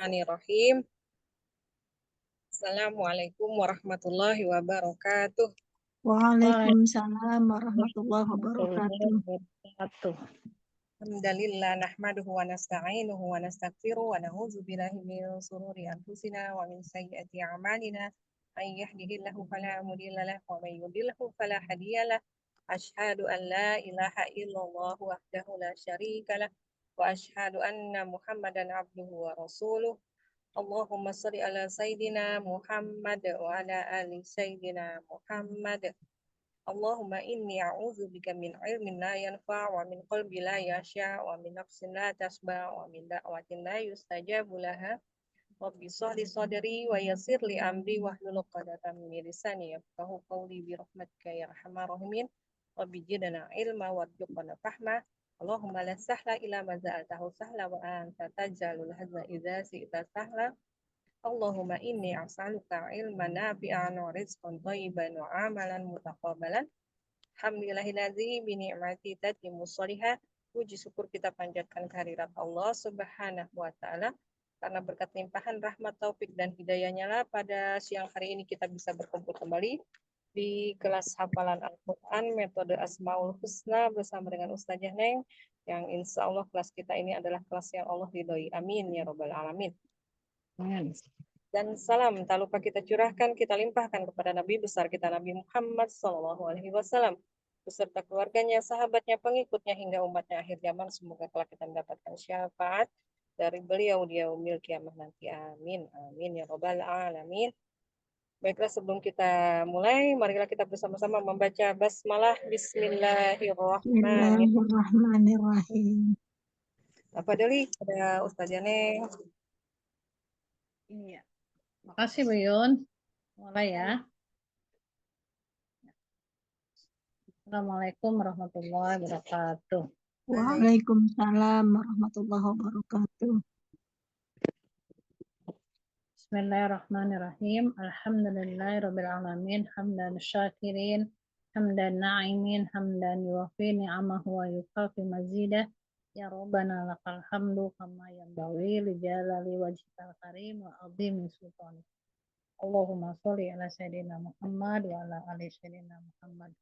Bismillahirrahmanirrahim. Assalamualaikum warahmatullahi wabarakatuh. Waalaikumsalam warahmatullahi wabarakatuh. Alhamdulillah nahmaduhu wa nasta'inuhu wa nastaghfiruhu wa na'udzu billahi min shururi anfusina wa min sayyiati a'malina. May yahdihillahu fala mudilla lahu wa may yudlilhu fala hadiya lahu. Asyhadu an la ilaha illallah wahdahu la syarika lah wa asyhadu anna Muhammadan abduhu wa rasuluh. Allahumma shalli ala sayyidina Muhammad wa ala ali sayyidina Muhammad. Allahumma inni a'udzubika min ilmin la yanfa' wa min qalbi la yasha' wa min nafsin la tasba' wa min da'watin la yustajabu laha. Rabbi shrah sadri wa yassir li amri wahlul 'uqdatam min lisani yafqahu qawli bi rahmatika ya arhamar rahimin. Rabbi zidna ilma warzuqna fahma. Allahumma la sahla illa ma ja'altahu sahla wa anta taj'alul hazna idza syi'ta sahla. Allahumma inni as'aluka ilman nafi'an wa rizqan thayyiban wa amalan mutaqabbalan. Alhamdulillahillazi bi ni'mati tatimmu sholihah. Puji syukur kita panjatkan kehadirat Allah Subhanahu wa taala karena berkat limpahan rahmat taufik dan hidayahnya lah pada siang hari ini kita bisa berkumpul kembali di kelas hafalan Al-Quran metode Asmaul Husna bersama dengan Ustazah Neng yang insya Allah kelas kita ini adalah kelas yang Allah ridhoi. Amin ya robbal alamin. Dan salam tak lupa kita curahkan, kita limpahkan kepada Nabi besar kita Nabi Muhammad SAW beserta keluarganya, sahabatnya, pengikutnya hingga umatnya akhir zaman. Semoga kelak kita mendapatkan syafaat dari beliau di yaumil kiamah nanti. Amin. Amin ya robbal alamin. Baiklah, sebelum kita mulai, marilah kita bersama-sama membaca basmalah. Bismillahirrahmanirrahim. Bismillahirrahmanirrahim. Apa dulu pada Ustazah Neng? Iya. Makasih Bu Yun. Mulai ya. Assalamualaikum warahmatullahi wabarakatuh. Waalaikumsalam warahmatullahi wabarakatuh. Bismillahirrahmanirrahim. Alhamdulillahirabbil alamin, hamdan syakirin, hamdan na'imin, hamdan yuwafi ni'amahu wa yukafi mazidah. Ya Rabbana lakal hamdu kama yanbaghi li jalali wajhikal karim wa 'azimi sultanik. Allahumma sholli ala sayyidina Muhammad wa ala ali sayyidina Muhammad.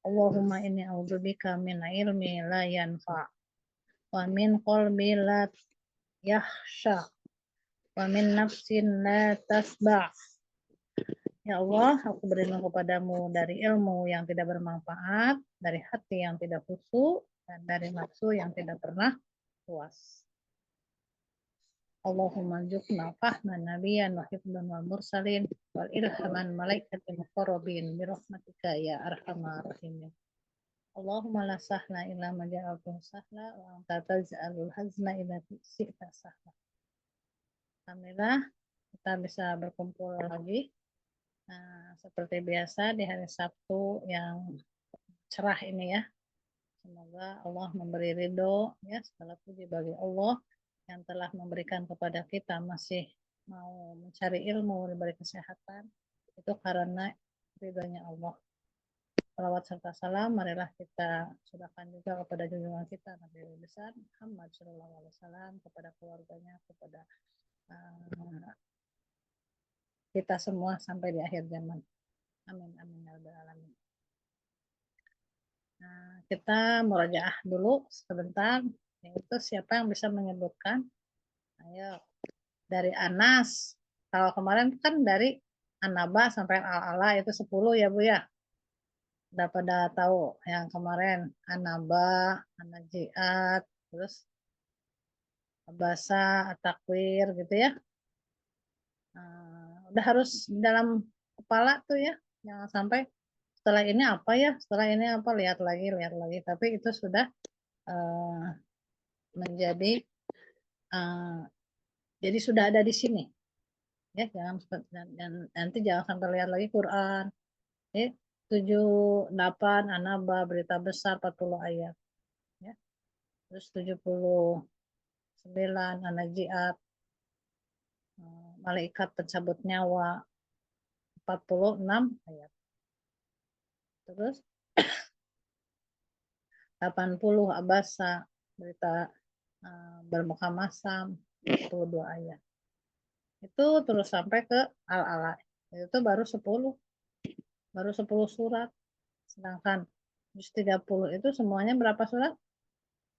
Allahumma inni a'udzubika min ilmi la yanfa' wa min qalbi la yakhsha wa min nafsin la tasba'. Ya Allah, aku berlindung kepadamu dari ilmu yang tidak bermanfaat, dari hati yang tidak khusyuk, dan dari nafsu yang tidak pernah puas. Allahumma jukna fahman nabiyan wa hifdan wal mursalin wal ilhaman malaikati muqarrabin birahmatika ya arhamar rahimin. Allahumma la sahla illa ma ja'altahu sahla wa anta taj'alul hazna idza syi'ta sahla. Alhamdulillah kita bisa berkumpul lagi. Nah, seperti biasa di hari Sabtu yang cerah ini ya. Semoga Allah memberi ridho ya, segala puji bagi Allah yang telah memberikan kepada kita masih mau mencari ilmu, diberi kesehatan, itu karena ridhonya Allah. Salawat serta salam marilah kita surahkan juga kepada junjungan kita Nabi besar Muhammad SAW, kepada keluarganya, kepada kita semua sampai di akhir zaman. Amin amin ya rabbal alamin. Nah, kita murajaah dulu sebentar. Itu siapa yang bisa menyebutkan? Ayo, dari Anas. Kalau kemarin kan dari An-Naba sampai Al-Ala itu 10 ya Bu ya. Udah pada tahu yang kemarin An-Naba, An-Najiat, terus Abasa, At-Takwir gitu ya. Udah harus dalam kepala tuh ya. Jangan sampai setelah ini apa ya, setelah ini apa, lihat lagi. Tapi itu sudah menjadi jadi sudah ada di sini ya, jangan nanti jangan sampai lihat lagi Quran ya. 78 An-Naba, berita besar 40 ayat ya. Terus 79 An-Najiat, malaikat pencabut nyawa 46 ayat. Terus 80 Abasa, berita bermuka masam 22 ayat. itu terus sampai ke Al-Ala. Itu baru 10 surat. Sedangkan juz 30 itu semuanya berapa surat?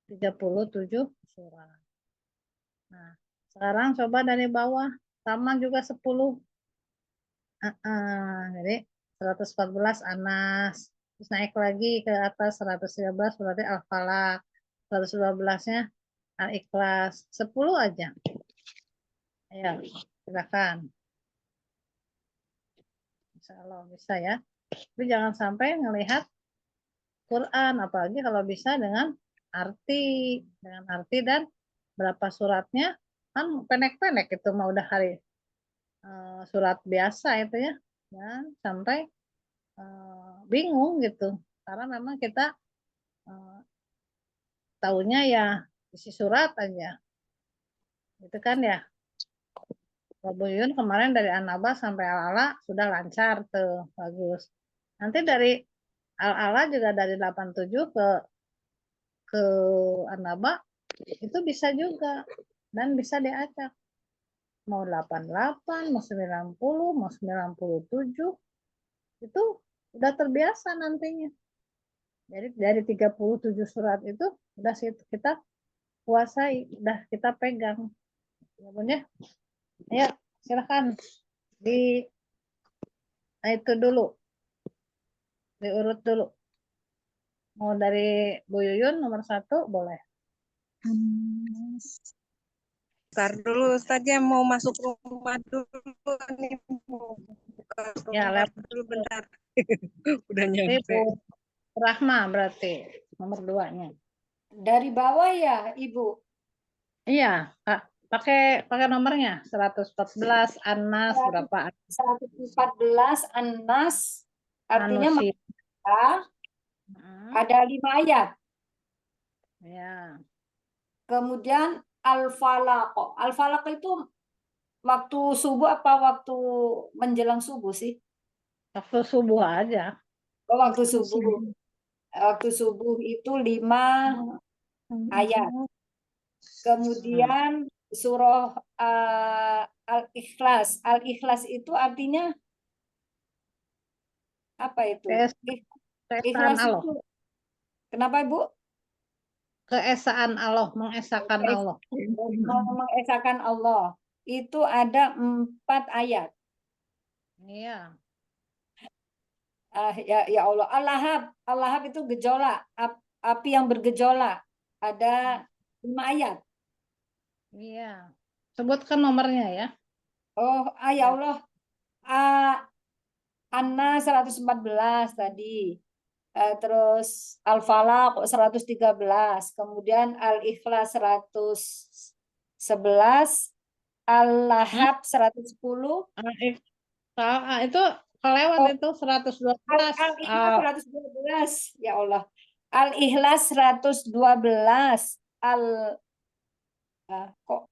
37 surat. Nah, sekarang coba dari bawah, sama juga 10. Jadi 114 Anas, terus naik lagi ke atas 113 berarti Al-Falaq, 112-nya Al-Ikhlas, 10 aja. Ayo, silakan. Insya Allah bisa ya. Tapi jangan sampai ngelihat Quran, apalagi kalau bisa dengan arti dan berapa suratnya, kan pendek-pendek itu mah udah hari surat biasa itu ya, dan sampai bingung gitu, karena memang kita tahunya ya isi surat aja, gitu kan ya. Bu Yun kemarin dari An-Naba sampai Al-Ala sudah lancar tuh, bagus. Nanti dari Al-Ala juga dari 87 ke An-Naba itu bisa juga, dan bisa diacak. Mau 88, mau 90, mau 97, itu udah terbiasa nantinya. Jadi dari 37 surat itu udah kita kuasai, udah kita pegang. Ya Bun ya. Ayo, silakan itu dulu, diurut dulu. Mau dari Bu Yuyun nomor 1 boleh. Ntar dulu Ustaznya mau masuk rumah dulu nih, mau buka Ya, rumah dulu bentar. Udah Nanti nyampe. Bu Rahma berarti nomor 2-nya. Dari bawah ya, Ibu? Iya, Kak. Pakai nomornya 114 Anas berapa? 114 An-Nas, artinya Manusia. ada 5 ayat. Ya. Kemudian Al-Falaq. Al-Falaq itu waktu subuh apa waktu menjelang subuh sih? Waktu subuh aja. Oh, waktu subuh. Waktu subuh itu 5 ayat. Kemudian surah Al-Ikhlas. Al-Ikhlas itu artinya apa itu? Keesaan Ikhlas Allah. itu kenapa, Ibu? Keesaan Allah, mengesahkan Allah. Mengesahkan Allah. Itu ada 4 ayat. Iya. Ya Allah. Al-Lahab itu gejolak, api yang bergejolak. Ada 5 ayat. Iya. Sebutkan nomornya ya. Oh, ya Allah. An-Nas 114 tadi. Terus Al-Falaq 113. Kemudian Al-Ikhlas 111. Al-Lahab 110. Itu kelewat itu 112. Al-Ikhlas 112. Ya Allah. Al-Ikhlas 112. Kok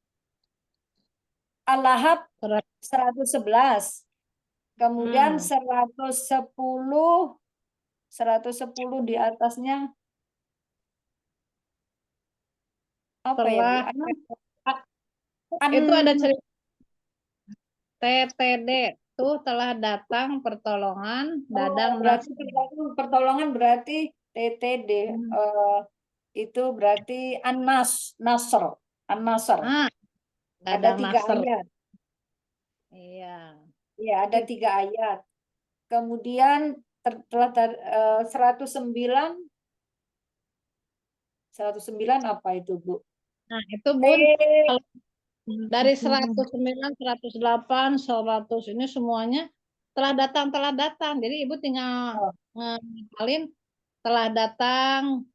Al-Lahab 111. Kemudian 110 di atasnya apa ya, Bu? Itu ada cerita TTD tuh telah datang pertolongan Dadang berarti pertolongan berarti TTD. Itu berarti An-Nasr. Ada 3 ayat. Iya. Iya, ada 3 ayat. Kemudian telah 109 apa itu, Bu? Nah, itu Bun, dari 109, 108, 100 ini semuanya telah datang. Jadi Ibu tinggal ngapalin telah datang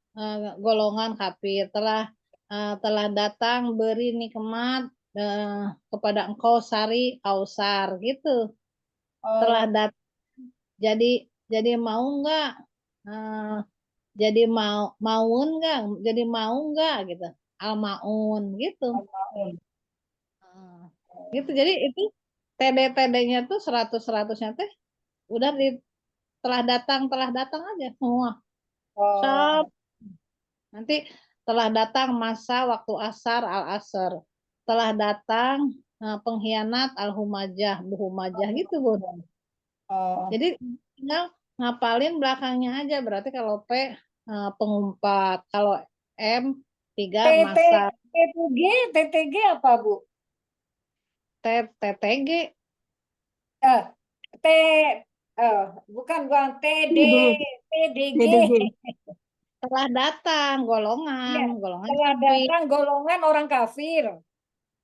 golongan kafir, telah datang beri nikmat kepada engkau sari kausar gitu. Telah datang. Jadi mau enggak? Jadi maun enggak? Jadi mau enggak gitu. Al-maun gitu. Gitu. Jadi itu TD-TD-nya tuh 100-100-nya teh udah telah datang aja semua. Nanti telah datang masa waktu asar al-asr. Telah datang pengkhianat, al-humajah, buhumajah gitu, Bun. Oh, Jadi tinggal ngapalin belakangnya aja. Berarti kalau P pengumpat, kalau M 3 TT, masa, TTG apa, Bu? T TTG, Eh, T, bukan TD, TDG. DDG. telah datang golongan, Iya, golongan telah kafir. datang golongan orang kafir.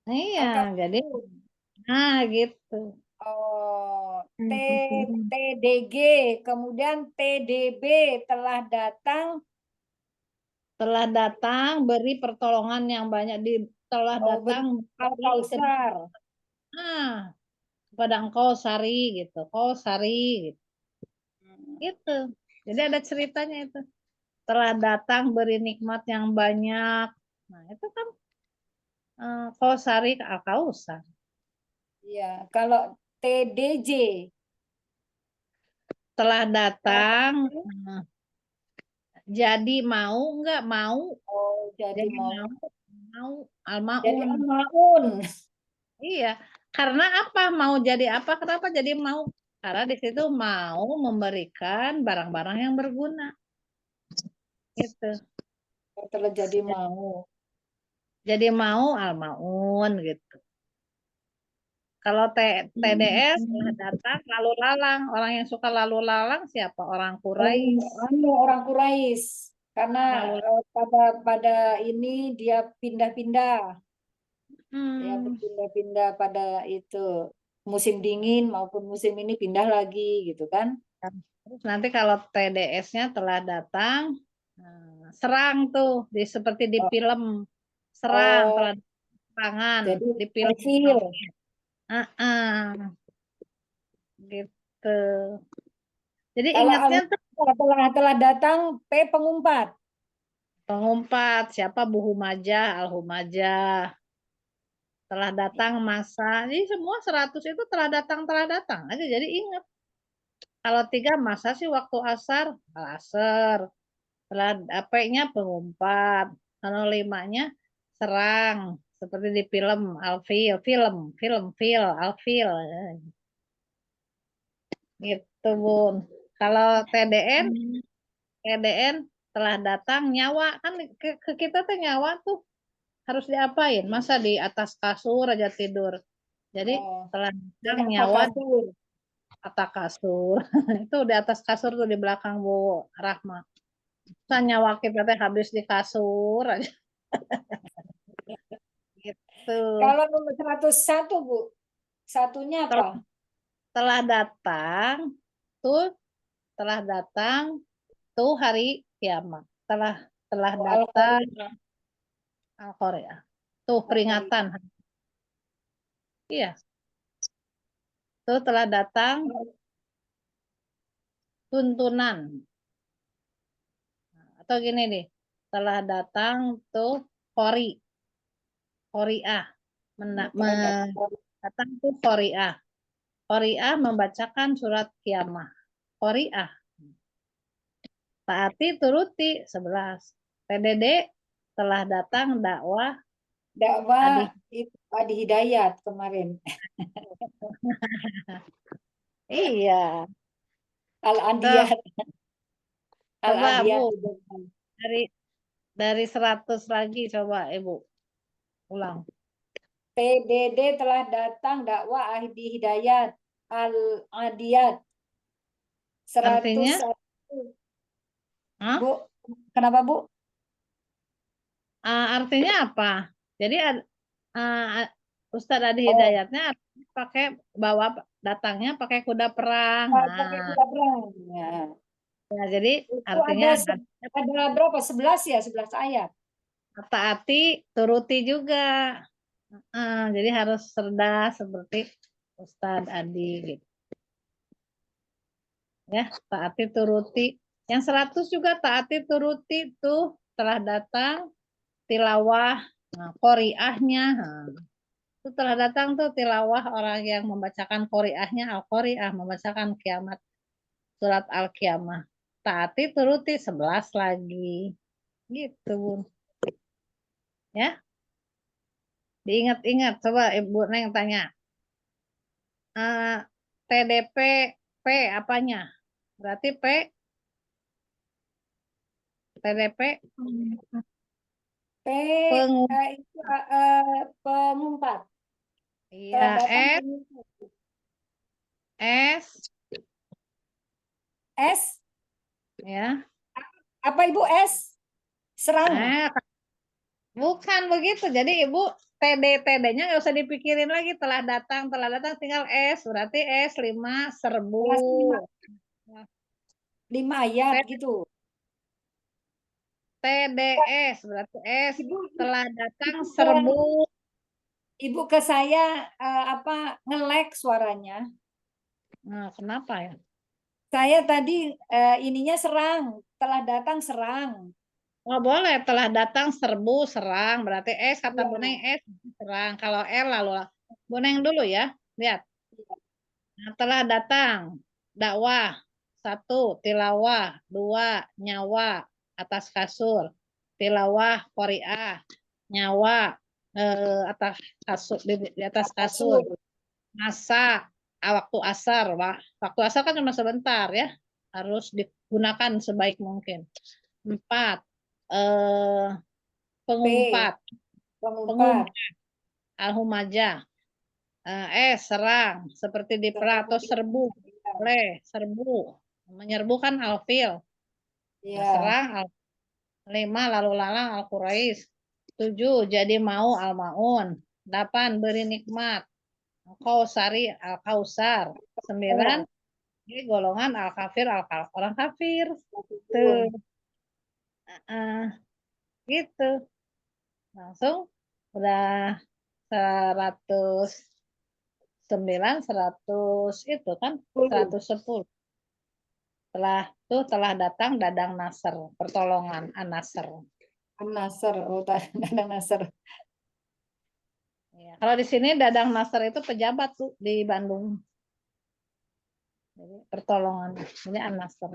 Iya, jadi Al-kafir. gitu. Oh, T, Al-Kafirun. TDG, kemudian TDB telah datang. Telah datang beri pertolongan yang banyak, telah Oh, datang beri Al-Kausar. kepada engkau Sari gitu, kau Sari gitu. Gitu. Jadi ada ceritanya itu. Telah datang beri nikmat yang banyak. Nah, itu kan kau Sari Al-Kausar. Iya, kalau TDJ. Telah datang jadi mau enggak mau, Oh, jadi jadi mau. mau Jadi Al-Maun. Al-Maun. Iya, karena apa? Mau jadi apa? Kenapa jadi mau? Karena di situ mau memberikan barang-barang yang berguna. Gitu. Telah jadi mau. Jadi mau al-maun gitu. Kalau TDS telah datang lalu lalang. Orang yang suka lalu lalang siapa? Orang Quraisy. Orang Quraisy. Karena Lalu pada ini dia pindah-pindah. Ya, hmm, berpindah-pindah pada itu. Musim dingin maupun musim ini pindah lagi gitu kan. terus nanti kalau TDS-nya telah datang, serang tuh seperti di film serang, Oh, telah serangan jadi di film. kafir. Gitu. Jadi Kalau ingatnya tuh telah datang P pengumpat. pengumpat siapa Buhumajah, Al-Humajah. Telah datang masa. Jadi semua 100 itu telah datang aja. Jadi ingat. Kalau 3 masa sih waktu asar, al-asar. Telah AP-nya pengumpat. Kalau 5-nya serang. Seperti di film Alfil, film, Alfil. Gitu, Bun. Kalau TDN telah datang nyawa kan ke kita tuh nyawa tuh harus diapain? Masa di atas kasur aja tidur. Jadi Oh, telah jadi datang apa nyawa di kasur? atas kasur. Itu di atas kasur tuh di belakang Bu Rahma. Masa nyawa kita teh habis di kasur aja gitu. Kalau nomor 101, Bu, satunya Telah, apa? telah datang tuh telah datang tuh hari kiamat. Telah telah Oh, datang Al-Qari'ah. Al-Qari'ah. Tuh peringatan. Iya, tuh telah datang tuntunan. Atau gini nih, telah datang tuh Qori'ah. Datang tuh Qori'ah. Qori'ah membacakan surat Qiyamah. Qori'ah. Taati turuti 11. PDD telah datang dakwah Dakwah Adi. itu Adi Hidayat kemarin. Iya. Tuh, Al-Adiyat. coba Bu, Al-Adiyat. dari dari 100 lagi coba Ibu ulang. PDD telah datang dakwah Adi Hidayat. Al-Adiyat. Artinya, 101. Hah? Bu, kenapa, Bu? Artinya apa? Jadi uh, Ustadz Adi Oh, Hidayatnya pakai bawa datangnya pakai kuda perang. pakai kuda perang. Ya. Jadi Itu artinya ada berapa? 11 ya, 11 ayat. taati turuti juga. Jadi harus cerdas seperti Ustadz Adi gitu. Ya, taati turuti. Yang 100 juga taati turuti tuh telah datang tilawah qoriahnya. Itu telah datang tuh tilawah orang yang membacakan qoriahnya al-qoriah membacakan kiamat surat al-kiamah. Taati turuti 11 lagi. Gitu, Bun. Ya. Diingat-ingat, coba Ibu Neng tanya. TDP, P apanya? Berarti TDP P pengumpat. itu pengumpat. Iya, Telah datang S, pengumpat. S, S, ya. apa Ibu S? Serang. Bukan begitu. Jadi Ibu TD-TD-nya nggak usah dipikirin lagi. Telah datang tinggal S. Berarti S 5 serbu. Kelas 5 ayat gitu. TDS berarti S Ibu, telah datang Ibu ke, serbu. Ibu ke saya nge-lag suaranya. Nah, kenapa ya? Saya tadi ininya serang, telah datang serang. Oh, boleh telah datang serbu serang berarti S kata Iya. Buneng S serang. Kalau L lalu Buneng dulu ya. Lihat. Nah, telah datang dakwah 1 tilawah 2 nyawa atas kasur tilawah qori'ah nyawa atas kasur di atas kasur masa waktu asar waktu asar kan cuma sebentar ya harus digunakan sebaik mungkin 4 pengumpat Pengumpat. al-humajah serang seperti di perang atau serbu boleh serbu menyerbu kan alfil Iya. serang 5 lalu lalang al Quraisy 7 jadi mau al maun 8 beri nikmat Kau sari al kausar 9 ini golongan al kafir orang kafir tuh gitu langsung udah 109 100 itu kan 110 telah datang dadang nasr pertolongan an-nasr. Nasr, oh dadang Nasr. Ya, kalau di sini dadang nasr itu pejabat tuh di Bandung. Jadi pertolongan ini an-nasr.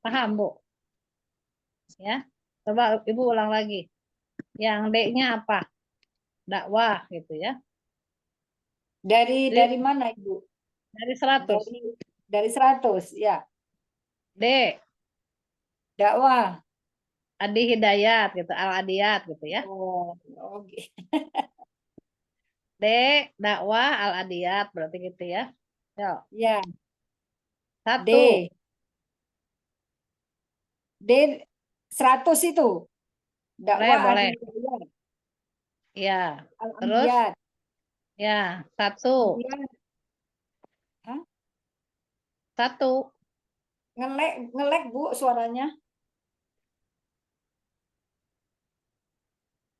Paham, Bu? Ya. Coba Ibu ulang lagi. Yang D-nya apa? Dakwah gitu ya. Dari mana Ibu? Dari 100. Dari 100, ya. D. Dakwah. Adi Hidayat gitu, Al-Adiyat gitu ya. Oh, oke. D. Dakwah Al-Adiyat berarti gitu ya. Yuk. Ya. 1. D 100 itu. Dakwah Boleh. Al-Hidayat. Ya. Terus Al-Ambiyat. ya, 1. Kemudian, 1. ngelek Bu suaranya.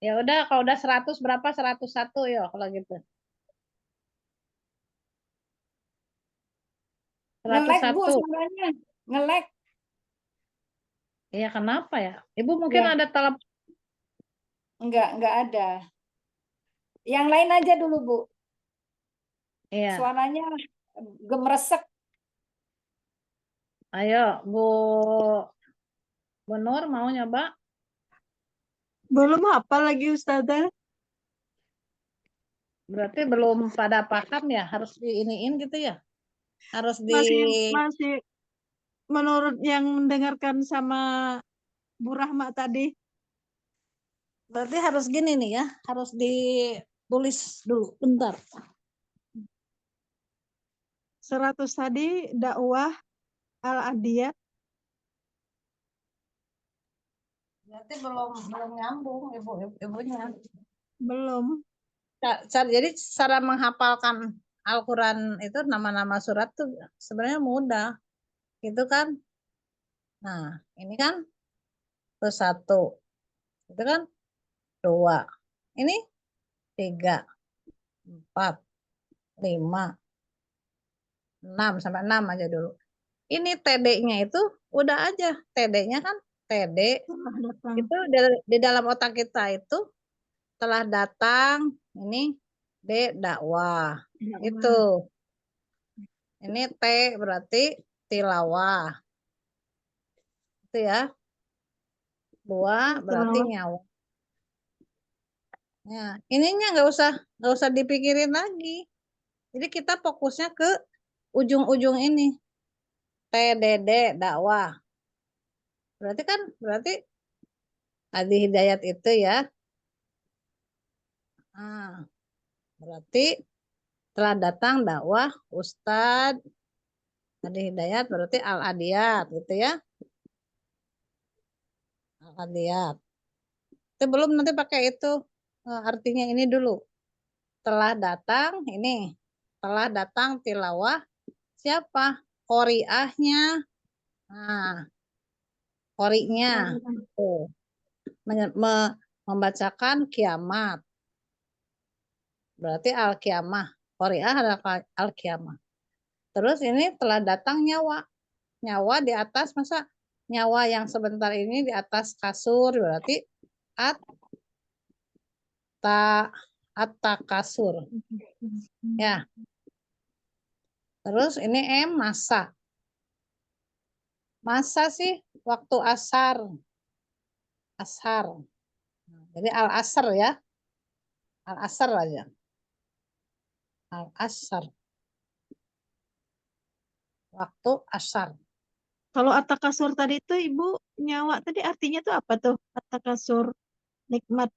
Ya udah kalau udah 100 berapa? 101 ya kalau gitu. Ngelek Bu 101. suaranya. Ngelek. Iya kenapa ya? Ibu mungkin Ya. ada telepon. Enggak ada. Yang lain aja dulu, Bu. Iya. Suaranya gemeresek. Ayo, Bu Nur mau nyoba? Belum apa lagi Ustazah? Berarti belum pada paham ya, harus diiniin gitu ya? Harus Masih menurut yang mendengarkan sama Bu Rahma tadi. Berarti harus gini nih ya, harus ditulis dulu, bentar. 100 tadi dakwah Al-Adiyat. Berarti belum nyambung ibunya. Belum. Jadi cara menghafalkan Al-Quran itu nama-nama surat tuh sebenarnya mudah, gitu kan? Nah, ini kan terus 1, itu kan 2, ini 3, 4, 5, 6 sampai 6 aja dulu. Ini TD-nya itu udah aja TD-nya kan TD itu di dalam otak kita itu telah datang ini D dakwah itu. Ini T berarti tilawah. Itu ya. 2 berarti nyawa. Ya, ininya nggak usah dipikirin lagi. Jadi kita fokusnya ke ujung-ujung ini. TDD dakwah. Berarti Adi Hidayat itu ya. Nah, berarti telah datang dakwah Ustadz Adi Hidayat berarti Al-Adiyat gitu ya. Al-Adiyat. Itu belum nanti pakai itu. Artinya ini dulu. Telah datang ini. Telah datang tilawah siapa? Qoriahnya. Nah, qori'nya. Tuh. Membacakan kiamat. Berarti al-kiamah. Qori'ah adalah al-kiamah. Terus ini telah datang nyawa. Nyawa di atas, masa nyawa yang sebentar ini di atas kasur, berarti at-takasur. Ya. Terus ini masa. Masa sih waktu asar. Ashar. Jadi al-asr ya. Al-asr aja. Al-asr. Waktu asar. Kalau atakasur tadi itu Ibu nyawa tadi artinya tuh apa tuh? Atakasur nikmat.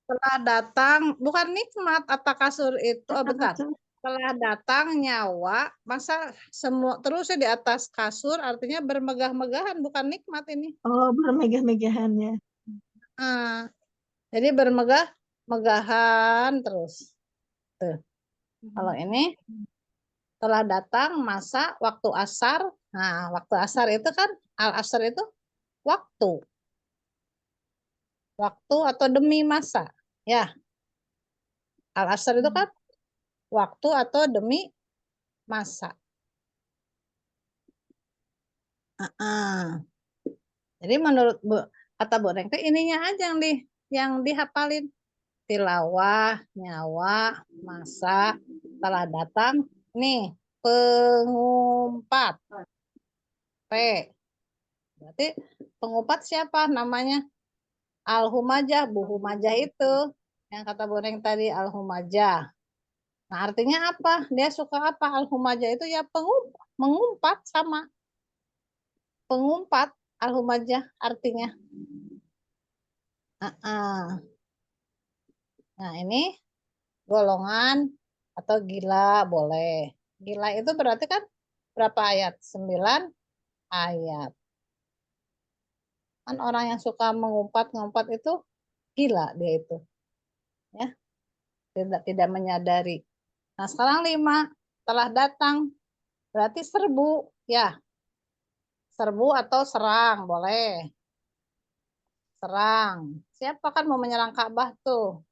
Setelah datang, bukan nikmat atakasur itu, bentar. Atakasur. Setelah datang nyawa, masa semua terusnya di atas kasur artinya bermegah-megahan, bukan nikmat ini. Oh, bermegah-megahan ya. Jadi bermegah-megahan terus. Tuh. Kalau ini telah datang masa waktu asar. Nah, waktu asar itu kan al-asr itu waktu. Waktu atau demi masa. Ya. Al-asr itu kan waktu atau demi masa. Jadi menurut kata Bu Neng ininya aja yang dihafalin. Tilawah, nyawa, masa, telah datang. Nih, pengumpat. P. Berarti pengumpat siapa namanya? Al-Humajah, Bu Humajah itu. Yang kata Bu Neng tadi Al-Humajah. Nah, artinya apa? Dia suka apa? Al-Humajah itu ya mengumpat sama. Pengumpat Al-Humajah artinya. Nah, ini golongan atau gila boleh. Gila itu berarti kan berapa ayat? 9 ayat. Kan orang yang suka mengumpat-ngumpat itu gila dia itu. Ya. Tidak menyadari. Nah, sekarang 5 telah datang. Berarti serbu, ya. Serbu atau serang, boleh. Serang. Siapa kan mau menyerang Ka'bah tuh?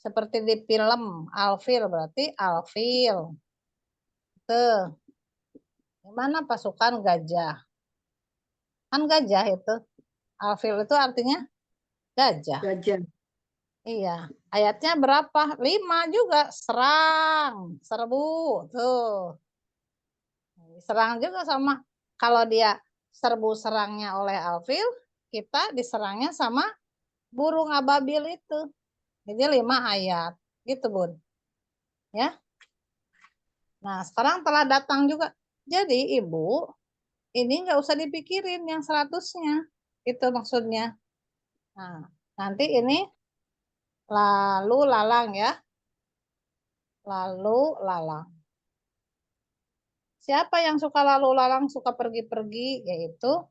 Seperti di film Alfil, berarti Alfil. Tuh. Gimana pasukan gajah? Kan gajah itu. Alfil itu artinya gajah. Gajah. Iya. Ayatnya berapa? 5 juga. Serang. Serbu. Tuh. Serang juga sama. Kalau dia serbu serangnya oleh Alfil, kita diserangnya sama burung ababil itu. Jadi 5 ayat. Gitu, Bun. Ya. Nah, sekarang telah datang juga. Jadi, Ibu, ini nggak usah dipikirin yang 100-nya. Itu maksudnya. Nah, nanti ini lalu lalang ya. Lalu lalang. Siapa yang suka lalu lalang, suka pergi-pergi, yaitu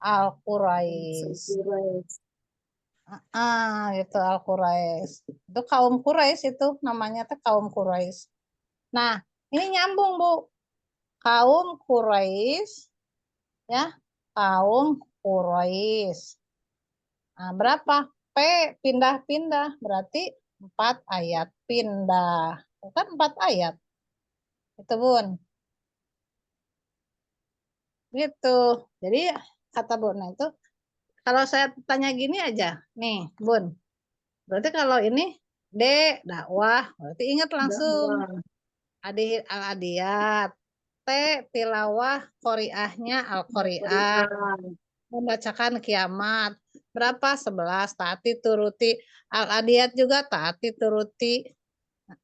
Al-Quraisy. Itu Al-Quraisy. Itu kaum Quraisy itu namanya tuh kaum Quraisy. Nah, ini nyambung, Bu. Kaum Quraisy ya, kaum Quraisy. Nah, berapa? P pindah-pindah berarti 4 ayat pindah. Bukan 4 ayat. Itu, Bun. Gitu. Jadi kata Bun itu kalau saya tanya gini aja, nih, Bun. Berarti kalau ini D dakwah, berarti ingat langsung al-adiyat. T tilawah qoriahnya al-qoriah. membacakan kiamat. Berapa? 11. Taati turuti. Al-Adiyat juga taati turuti.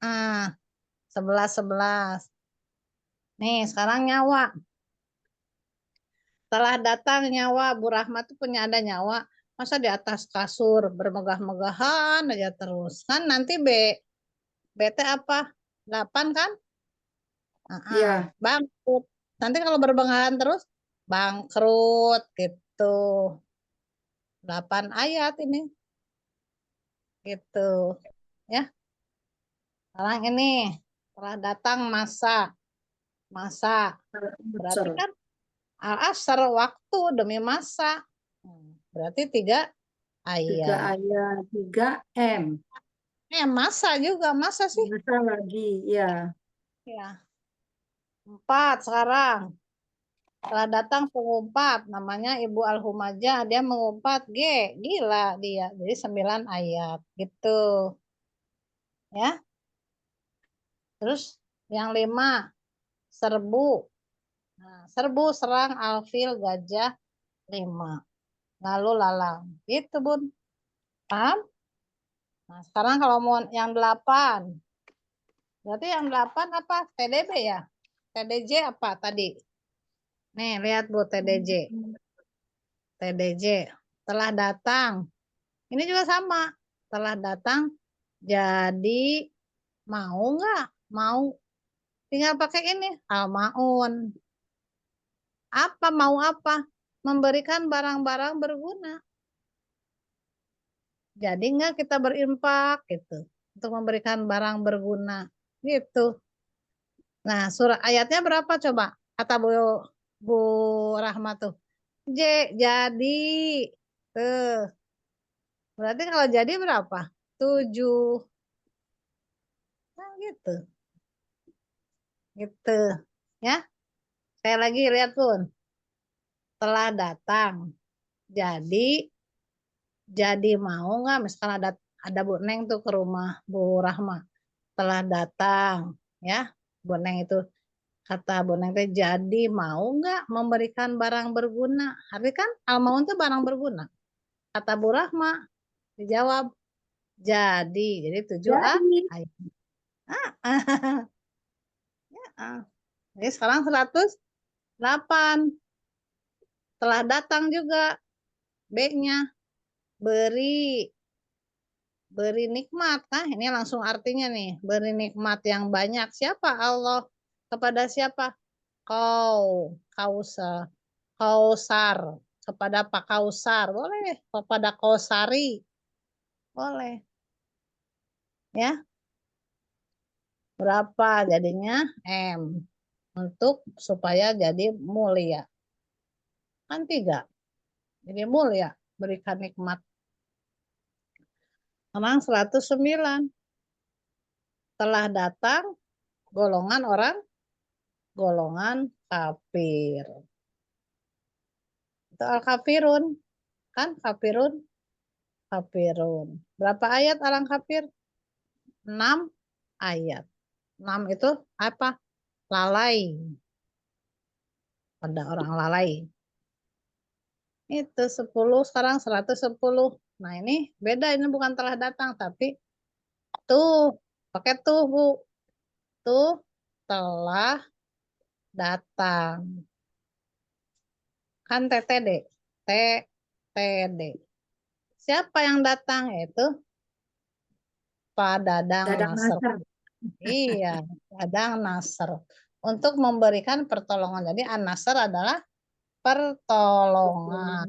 11. Nih, sekarang nyawa. Setelah datang nyawa, Bu Rahmat tuh punya ada nyawa. Masa di atas kasur bermegah-megahan aja terus. Kan nanti BT apa? 8 kan? Iya. Bangkrut. Nanti kalau bermegah terus bangkrut gitu. 8 ayat ini. Gitu. Ya. Sekarang ini telah datang masa. Berarti Asr. kan al-asr waktu demi masa. Berarti 3 3 ayat. ayat, 3 M. Masa juga, masa sih. Masa lagi, ya. Ya. 4 sekarang. Telah datang pengumpat, namanya Ibu Al-Humajah, dia mengumpat gila dia. Jadi 9 ayat gitu. Ya. Terus yang 5 serbu. Nah, serbu serang alfil gajah 5. Lalu lalang. Gitu, Bun. Paham? Nah, sekarang kalau mau yang 8. Berarti yang 8 apa? TDB ya? TDJ apa tadi? Nih, lihat Bu, TDJ. Telah datang. Ini juga sama. Telah datang. Jadi mau nggak? Mau. Tinggal pakai ini. Al-maun. Apa? Mau apa? Memberikan barang-barang berguna. Jadi nggak kita berinfak gitu. Untuk memberikan barang berguna. Gitu. Nah, surah ayatnya berapa coba? Kata Bu Rahmat tuh. Jadi. Tuh. Berarti kalau jadi berapa? 7. Nah, gitu. Gitu. Ya. Saya lagi lihat pun. Telah datang. Jadi mau nggak? Misalkan ada Bu Neng tuh ke rumah Bu Rahma. Telah datang. Ya. Bu Neng itu kata Bu Neng teh, jadi mau nggak memberikan barang berguna? Artinya kan al-maun itu barang berguna. Kata Bu Rahma dijawab jadi 7 Jadi, ayat. Jadi sekarang 108. Telah datang juga B-nya. Beri nikmat. Nah, ini langsung artinya nih. Beri nikmat yang banyak. Siapa? Allah. Kepada siapa? Kausar. Kepada Pak Kausar. Boleh. Kepada Kausari. Boleh. Ya. Berapa jadinya? M. Untuk supaya jadi mulia. Kan 3. Jadi mulia. Berikan nikmat. Sekarang 109. Telah datang golongan kafir. Itu al-kafirun. Kan kafirun. Berapa ayat orang kafir? 6 ayat. 6 itu apa? Lalai. Ada orang lalai. Itu 10, sekarang 110. Nah, ini beda, ini bukan telah datang, tapi tuh, pakai tuh, Bu. Tuh telah datang. Kan TTD. TTD. Siapa yang datang? Itu Pak Dadang Dadang Nasr. Nasr. Iya, Dadang Nasr. Untuk memberikan pertolongan. Jadi An-Nasr adalah pertolongan.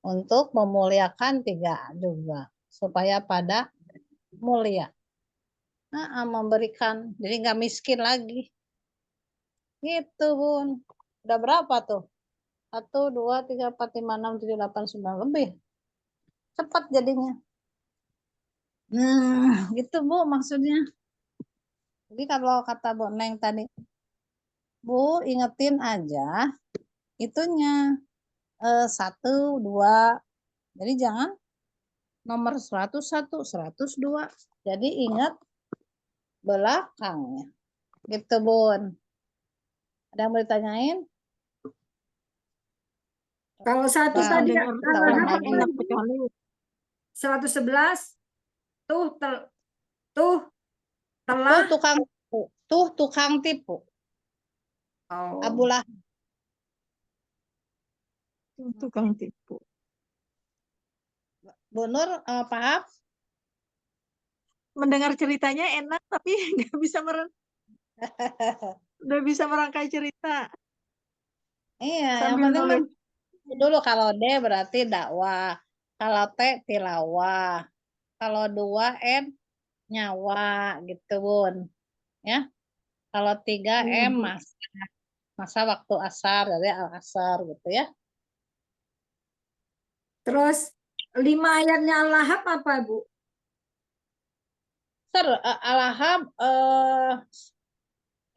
Untuk memuliakan 3 juga. Supaya pada mulia. Memberikan. Jadi nggak miskin lagi. Gitu, Bun. Udah berapa tuh? 1, 2, 3, 4, 5, 6, 7, 8, 9. Lebih. Cepat jadinya. Nah, gitu Bu maksudnya. Jadi kalau kata Bu Neng tadi, Bu ingetin aja itunya 1, 2. Jadi jangan nomor 101, 102. Jadi ingat belakangnya. Gitu Bun. Ada yang mau ditanyain? Kalau satu Bisa Coba tadi dengar kita ulang ceritanya lagi. enak sekali. 111 tuh tuh Tuh telah tukang tipu. Tuh tukang tipu. Abu oh, Lahab. Tukang tipu. Bu Nur paham? Mendengar ceritanya enak tapi nggak bisa merangkai cerita Iya, yang sambil penting mah nulis. dulu kalau D berarti dakwah. Kalau T tilawah. Kalau 2 M nyawa gitu Bun. Ya. Kalau 3 M Bu. masa waktu asar dari al-asar gitu ya. terus 5 ayatnya Al-Lahab apa Bu? Al-Lahab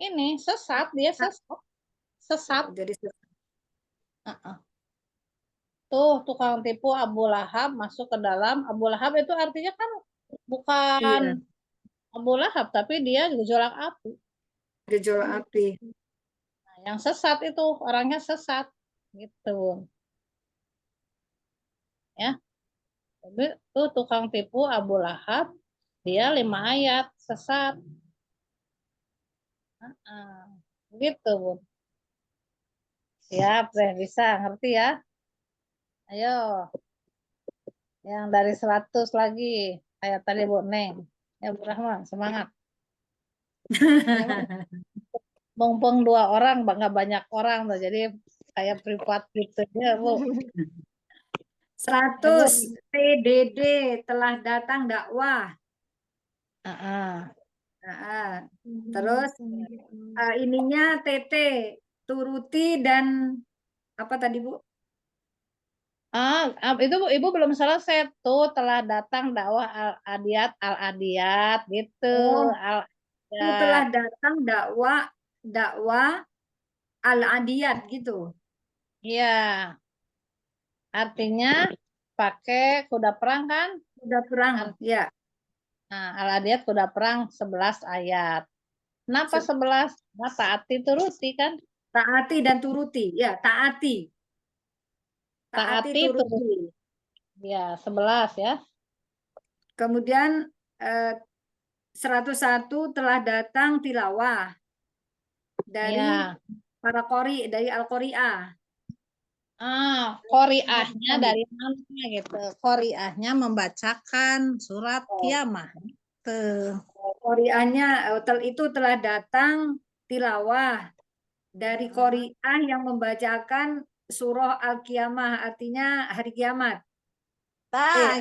ini sesat, dia sesat. Sesat. Jadi Uh-uh. Tuh tukang tipu Abu Lahab masuk ke dalam. Abu Lahab itu artinya kan bukan iya, Abu Lahab, tapi dia gejolak api. gejolak api. Nah, yang sesat itu orangnya sesat gitu ya. Jadi tuh tukang tipu Abu Lahab, dia 5 ayat sesat. Gitu Bun. Siap deh, bisa ngerti ya. Ayo, yang dari 100 lagi kayak tadi Bu Neng. Ya Bu Rahman, semangat. Ini mah mumpung 2 orang, nggak banyak orang tuh, jadi kayak privat gitu ya Bu. 100 TDD telah datang dakwah. Nah, terus ininya TT turuti dan apa tadi Bu? Itu Ibu belum selesai tuh, telah datang dakwah al-adiyat gitu. Oh, itu telah Al-adiyat. datang dakwah al-adiyat gitu. Iya, artinya pakai kuda perang kan? Sudah perang, ya. Nah, al-adiyat kuda perang 11 ayat. Kenapa 11? Nah, taati turuti kan? Taati dan turuti, ya, taati. Taati Taati turuti. turuti. Ya, 11 ya. Kemudian 101 telah datang tilawah dari Ya. para qori, dari Al-Qari'ah. Qoriahnya dari mana gitu? Qoriahnya membacakan surat Qiyamah. Gitu. Qari'ahnya itu telah datang tilawah dari qari'ah yang membacakan surah Al-Qiyamah, artinya hari kiamat.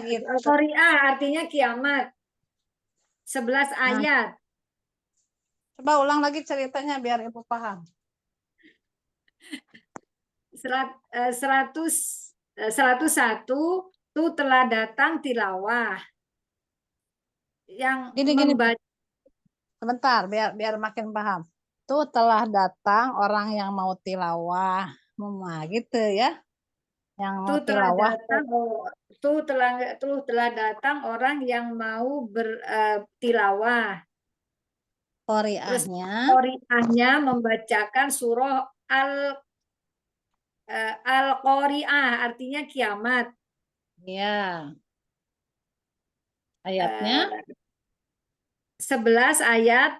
Gitu. Qari'ah artinya kiamat. 11 Nah, ayat. coba ulang lagi ceritanya biar Ibu paham. 101 itu telah datang tilawah yang Gini membaca. sebentar biar makin paham. Tuh telah datang orang yang mau tilawah, gitu ya. Yang mau tilawah telah datang orang yang mau bertilawah. Terus qoriahnya. qari'ahnya membacakan surah Al-Qari'ah artinya kiamat. Ya. Ayatnya 11 ayat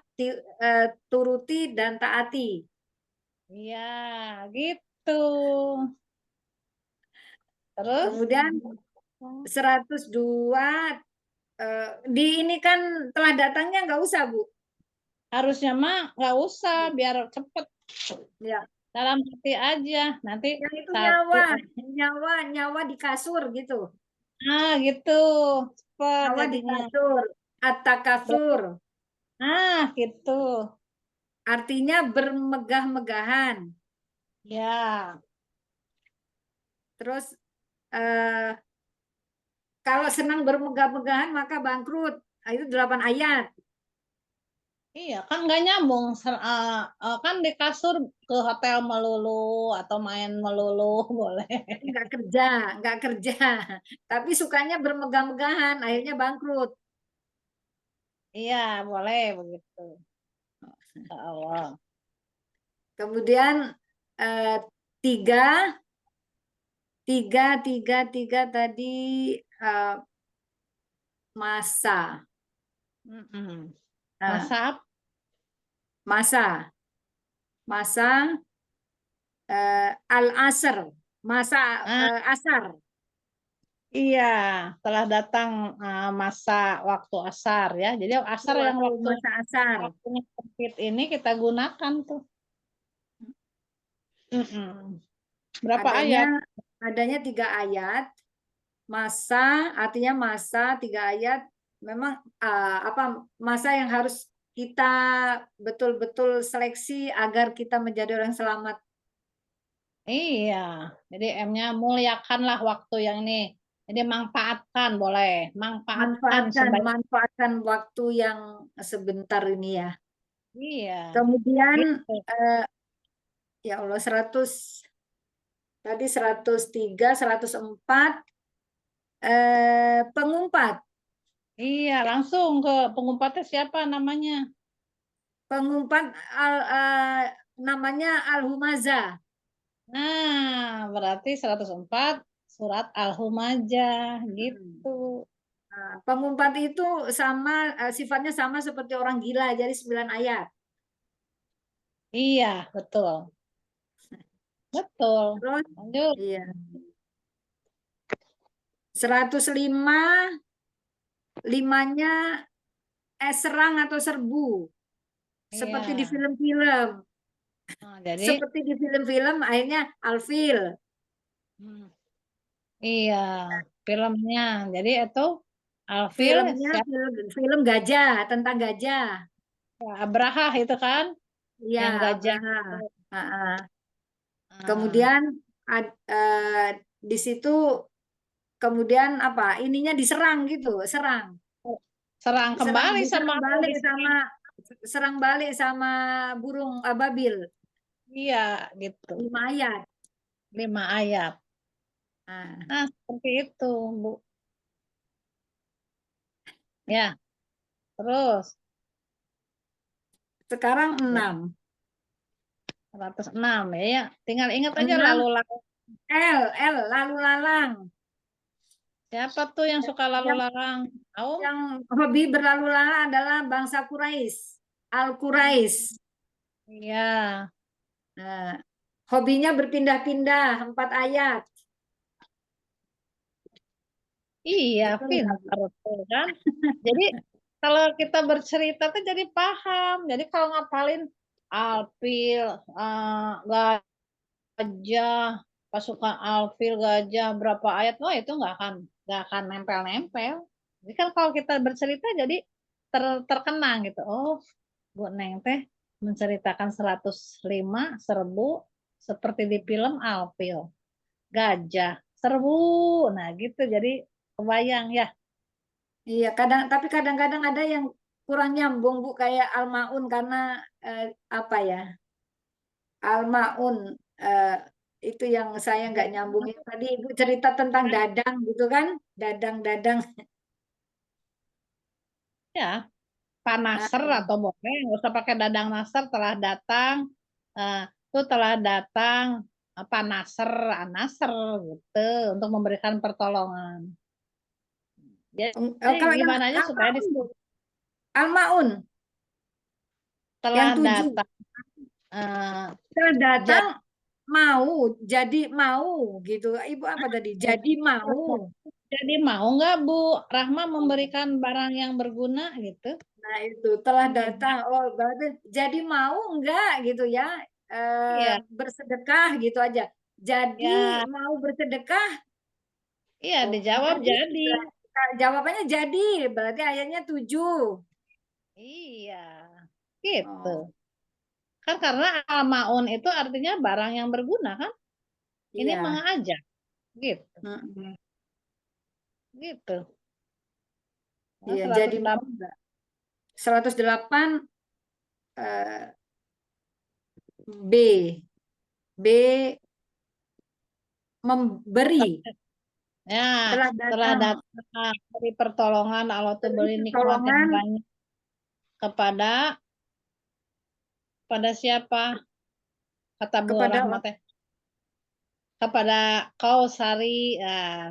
turuti dan taati. iya, gitu. Terus Kemudian 102 di ini kan telah datangnya nggak usah Bu. harusnya mah nggak usah biar cepet. Ya. Dalam hati aja. Nanti Yang itu satu. nyawa di kasur gitu. Gitu. Cepet Nyawa di jadinya. kasur. At-takasur. Gitu. Artinya bermegah-megahan. Ya. Terus kalau senang bermegah-megahan maka bangkrut. Itu 8 ayat. Iya, kan nggak nyambung. Kan di kasur ke hotel melulu atau main melulu boleh. Nggak kerja. Tapi sukanya bermegah-megahan, akhirnya bangkrut. Iya, boleh begitu. Insya Allah. Kemudian tiga tadi masa. Mm-mm. Nah, Masa apa? masa al-asr, masa asar. Iya, telah datang masa waktu asar ya. Jadi asar yang Masa asar. waktunya sempit ini kita gunakan tuh. Mm-mm. Berapa ayat? Adanya 3 ayat. Masa artinya masa 3 ayat. Memang masa yang harus kita betul-betul seleksi agar kita menjadi orang selamat. Iya, jadi M-nya muliakanlah waktu yang ini. Jadi manfaatkan boleh, manfaatkan sebaik. Manfaatkan waktu yang sebentar ini ya. Iya. Kemudian Gitu. ya Allah 100 tadi 103, 104 pengumpat. Iya, langsung ke pengumpatnya siapa namanya? Pengumpat namanya Al-Humazah. Nah, berarti 104 surat Al-Humajah gitu. Pengumpat itu sama sifatnya sama seperti orang gila, jadi 9 ayat. Iya, betul. Betul. Terus Lanjut. iya. 105 limanya serang atau serbu. Seperti di Iya. film-film. Nah, jadi Seperti di film-film akhirnya Alfil. iya, filmnya. Jadi itu Alfil Filmnya siapa? film gajah, tentang gajah. Abraha itu kan Iya, yang gajah. Abraha. Ah, Kemudian di situ kemudian apa? Ininya diserang gitu, serang. serang kembali sama Diserang balik sama serang balik sama burung ababil. iya gitu. 5 ayat. 5 ayat. Nah, Nah, seperti itu, Bu. Ya, terus sekarang 6. 106 ya. Tinggal ingat aja 6 lalu lalang. L lalu lalang. Siapa tuh yang suka lalu lalang? Tahu? Yang hobi berlalu lalang adalah bangsa Quraisy, Al-Quraisy. Iya. Nah, hobinya berpindah-pindah 4 ayat. Iya, Betul nggak? pintar tuh kan. Jadi kalau kita bercerita tuh jadi paham. Jadi kalau ngapalin Alfil, gajah, pasukan Alfil, gajah, berapa ayat, wah itu nggak akan nempel-nempel. Jadi kan kalau kita bercerita jadi terkenang gitu. Oh, Bu Neng teh menceritakan 105 serbu seperti di film Alfil, gajah, serbu. Nah, gitu. Jadi kebayang ya. Iya, tapi kadang-kadang ada yang kurang nyambung Bu, kayak Al-Maun karena apa ya? Al-Maun itu yang saya nggak nyambungin tadi. Ibu cerita tentang dadang gitu kan? Dadang-dadang. Ya, Pak Nasr atau boleh nggak usah pakai dadang Nasr telah datang, itu telah datang Pak Nasr, Nasr gitu untuk memberikan pertolongan. Jadi Kalau yang gimana aja supaya Al-Maun, Bu. Al-Maun telah yang 7. datang, eh, Setelah datang jadi jadi mau gitu. Ibu apa tadi? Jadi mau. jadi mau nggak Bu Rahma memberikan barang yang berguna gitu? Nah, itu telah datang. Oh, berarti jadi mau enggak gitu ya? Iya, Bersedekah gitu aja. Jadi ya, mau bersedekah. iya Oh, dijawab jadi. jawabannya jadi. Berarti ayatnya 7. Iya, gitu. Oh, Kan karena al-maun itu artinya barang yang berguna kan? Ini iya. mengajak, gitu, Mm-mm. gitu. Nah, Iya, jadi 108 mau enggak? 108 eh, B. B memberi. ya Telah telah datang datang dari pertolongan Allah tuh beri nikmat yang pertolongan banyak kepada siapa? kata Bu Kepada Rahmat teh. Kepada kau Sari,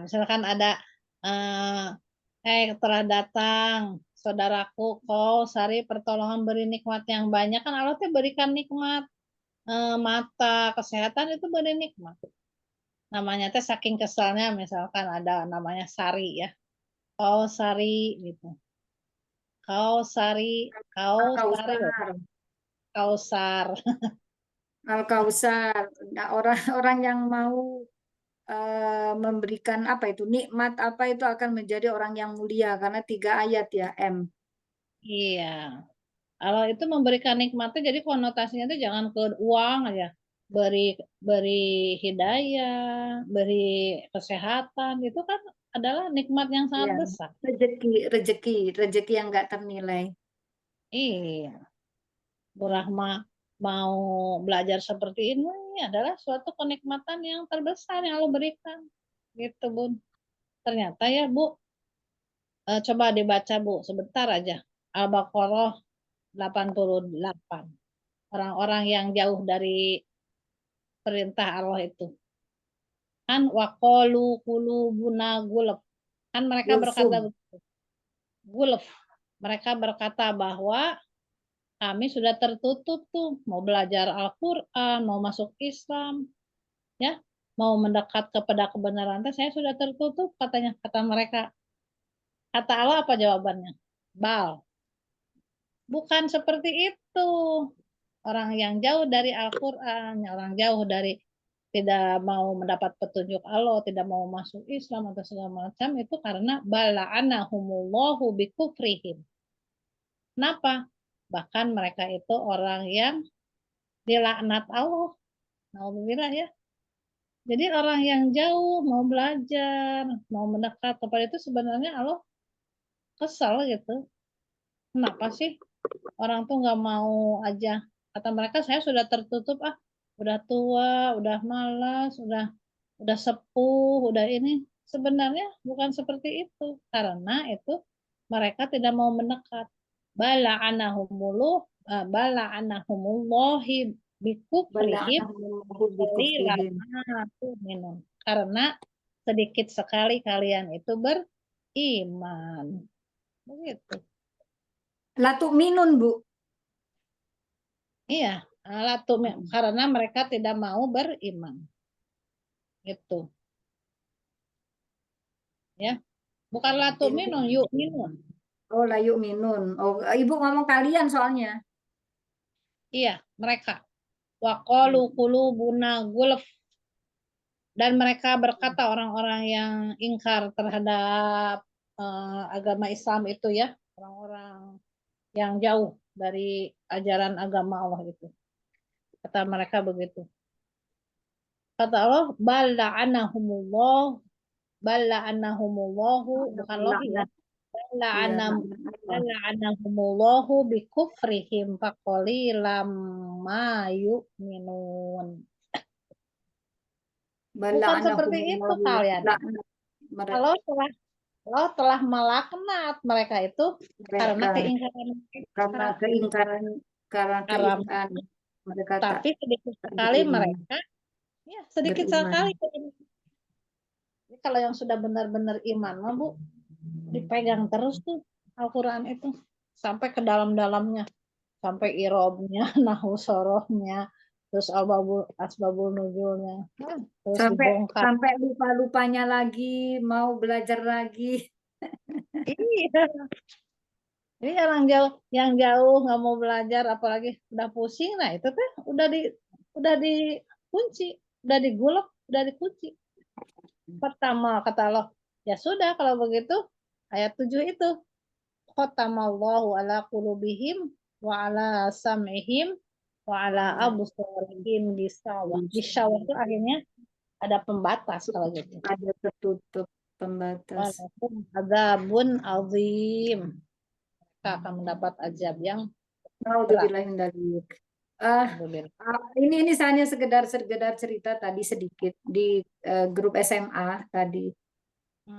misalkan ada telah datang saudaraku kau Sari pertolongan beri nikmat yang banyak, kan Allah teh berikan nikmat mata, kesehatan, itu beri nikmat. Namanya teh saking kesalnya, misalkan ada namanya Sari ya, kau Sari gitu, kau Sari, kau Sari, Al-Kausar. Kausar. Al-Kausar. Nah, orang-orang yang mau memberikan apa itu nikmat apa itu akan menjadi orang yang mulia karena 3 ayat ya M. Iya, kalau itu memberikan nikmatnya jadi konotasinya itu jangan ke uang aja. Beri beri hidayah, beri kesehatan, itu kan adalah nikmat yang sangat Ya, besar. rezeki yang nggak ternilai. Iya, Bu Rahma mau belajar seperti ini adalah suatu kenikmatan yang terbesar yang Allah berikan. Gitu, Bun. Ternyata ya, Bu, coba dibaca, Bu, sebentar aja. Al-Baqarah 88. Orang-orang yang jauh dari perintah Allah itu. Kan waqalu qulubuna gulf. Kan mereka berkata Gulfum. gulf. Mereka berkata bahwa kami sudah tertutup tuh, mau belajar Al-Qur'an, mau masuk Islam, ya, mau mendekat kepada kebenaran, saya sudah tertutup katanya, kata mereka. Kata Allah apa jawabannya? Bal. Bukan seperti itu. Orang yang jauh dari Al-Qur'an, orang jauh dari tidak mau mendapat petunjuk Allah, tidak mau masuk Islam atau segala macam, itu karena bala'anahumullahu bikufrihim. Kenapa? Bahkan mereka itu orang yang dilaknat Allah. Alhamdulillah ya. Jadi orang yang jauh mau belajar, mau mendekat kepada itu sebenarnya Allah kesal gitu. Kenapa sih orang tuh nggak mau aja? Kata mereka saya sudah tertutup, udah tua, udah malas, udah sepuh, udah ini. Sebenarnya bukan seperti itu. Karena itu mereka tidak mau mendekat. Bala'anahumullahi bikufrihim Bala'anahumullahu bikufrihim. minum. Karena sedikit sekali kalian itu beriman. Begitu. Latuk minun, Bu. Iya, karena mereka tidak mau beriman. Gitu. Ya. Bukan latu minun, yuk minun. Oh, layuk minun. Oh, Ibu ngomong kalian soalnya. Iya, mereka. Waqalu qulubuna gulf. Dan mereka berkata orang-orang yang ingkar terhadap agama Islam itu ya, orang-orang yang jauh dari ajaran agama Allah itu. Kata mereka begitu. Kata Allah, bala'anahumullahu, bukan lohi ya. Bala'anahumullahu bikufrihim faqalilam ma yu'minun. Bukan seperti itu kalian. Allah telah melaknat mereka itu karena keingkaran mereka. Tapi sedikit sekali mereka, ya sedikit sekali. Jadi kalau yang sudah benar-benar iman, Bu, dipegang terus tuh Al-Quran itu sampai ke dalam-dalamnya, sampai irobnya, nahu sorohnya, terus asbabul nuzulnya, terus dibongkar. Sampai lupa-lupanya lagi, mau belajar lagi. Iya. Jadi orang yang jauh nggak mau belajar, apalagi udah pusing, nah itu tuh udah dikunci, udah digulung, udah dikunci. Pertama kata Allah, ya sudah kalau begitu ayat 7 itu khatamallahu ala qulubihim wa ala sam'ihim wa ala absarihim bisawah. Bisawah itu akhirnya ada pembatas kalau gitu. Ada tertutup pembatas. Adzabun azim. Kita akan mendapat azab yang ini hanya sekedar cerita tadi sedikit di grup SMA tadi.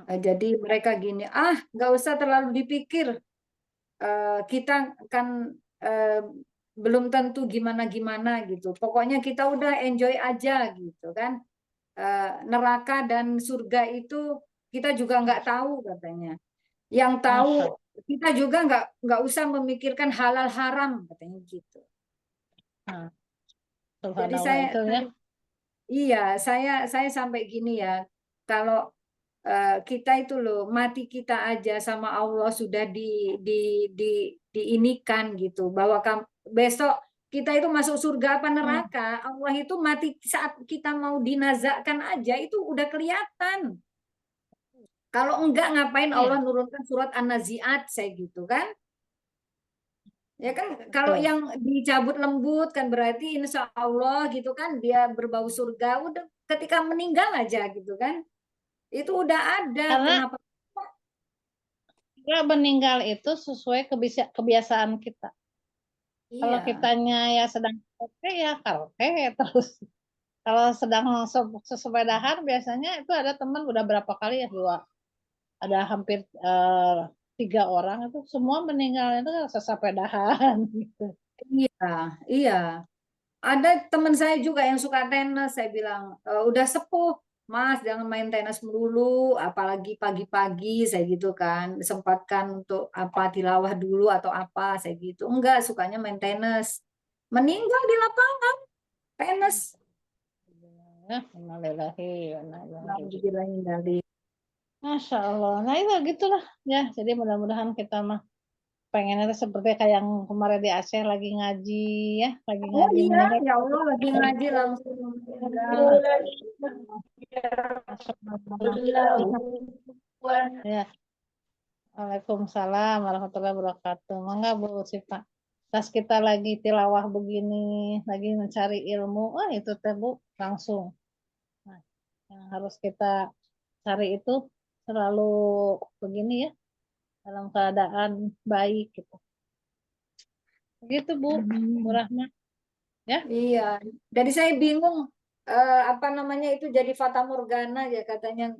Jadi mereka gini, nggak usah terlalu dipikir, kita akan belum tentu gimana-gimana gitu. Pokoknya kita udah enjoy aja gitu kan. Neraka dan surga itu kita juga nggak tahu katanya. Yang tahu Masya kita juga nggak usah memikirkan halal haram katanya gitu. Allah. Jadi Subhanallah itu ya. iya saya sampai gini ya. Kalau kita itu loh mati kita aja sama Allah sudah diinikan gitu bahwa besok kita itu masuk surga apa neraka, Allah itu mati saat kita mau dinazakkan aja itu udah kelihatan. Kalau enggak ngapain Allah Iya, nurunkan surat An-Nazi'at saya gitu kan? Ya kan kalau betul. yang dicabut lembut kan berarti insya Allah gitu kan dia berbau surga udah ketika meninggal aja gitu kan. Itu udah ada. Karena Kenapa? kita meninggal itu sesuai kebiasaan kita. Kalau Iya. kitanya ya sedang oke ya karaoke terus. Kalau sedang sesepedahan biasanya itu ada teman udah berapa kali ya dua. Ada hampir 3 orang itu semua meninggalnya itu kan sesepedahan gitu. Iya, iya. Ada teman saya juga yang suka tenis. Saya bilang, udah sepuh, Mas, jangan main tenis melulu, apalagi pagi-pagi, saya gitu kan. Sempatkan untuk apa tilawah dulu atau apa, saya gitu. Enggak, sukanya main tenis. Meninggal di lapangan tenis. Ya, innalillahi wa inna ilaihi raji'un. Alhamdulillah. Masya Allah. Nah itu gitulah ya. Jadi mudah-mudahan kita mah pengennya tuh seperti kayak yang kemarin di Aceh lagi ngaji ya, lagi Oh ngaji iya, meninggal. ya Allah lagi ngaji langsung meninggal. Masya Allah. Ya, Waalaikumsalam warahmatullahi wabarakatuh. Mangga Bu Sipa. Pas kita lagi tilawah begini, lagi mencari ilmu, itu teh Bu langsung. Nah, yang harus kita cari itu selalu begini ya, dalam keadaan baik gitu. Begitu Bu, Bu Rahma. Ya, Iya, jadi saya bingung apa namanya itu jadi fata morgana ya katanya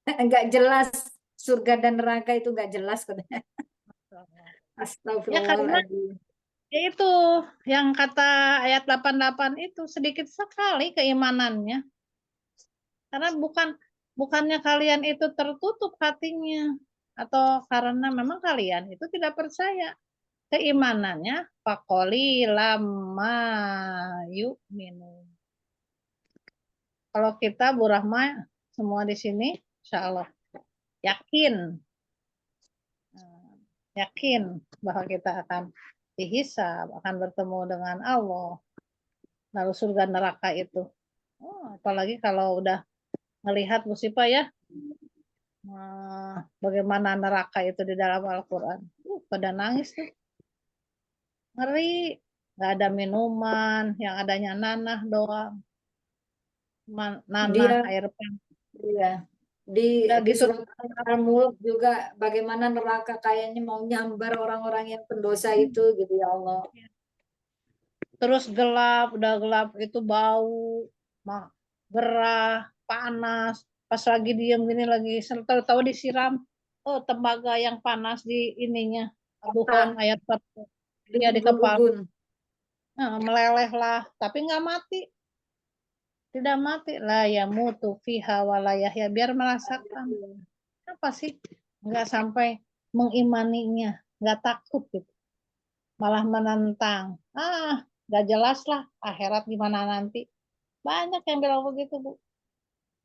nggak jelas surga dan neraka itu nggak jelas katanya. ya karena Astagfirullahaladzim. ya itu yang kata ayat 88 itu sedikit sekali keimanannya. Karena bukannya kalian itu tertutup hatinya atau karena memang kalian itu tidak percaya keimanannya fakoli lama yuk minum. Kalau kita Bu Rahma semua di sini insya Allah yakin yakin bahwa kita akan dihisab, akan bertemu dengan Allah. Lalu surga neraka itu. Apalagi kalau udah melihat musibah ya, bagaimana neraka itu di dalam Al-Quran. Pada nangis tuh. Ngeri. Gak ada minuman, yang adanya nanah doang. Nanah, Dia air panas. iya di Udah di gitu. surat Al-Mulk juga bagaimana neraka kayaknya mau nyambar orang-orang yang pendosa itu gitu ya Allah. Terus gelap, udah gelap itu bau, gerah, panas. Pas lagi diem gini lagi, tahu-tahu disiram. Oh, tembaga yang panas di ininya. Duhon Otak ayat 1. di Ya di kepala. ubun-ubun. Nah, meleleh lah, tapi nggak mati. Tidak mati lah ya mutu fiha walayah ya biar merasakan. Apa sih? Nggak sampai mengimaninya, nggak takut gitu. Malah menentang. Nggak jelas lah akhirat gimana nanti. Banyak yang bilang begitu, Bu.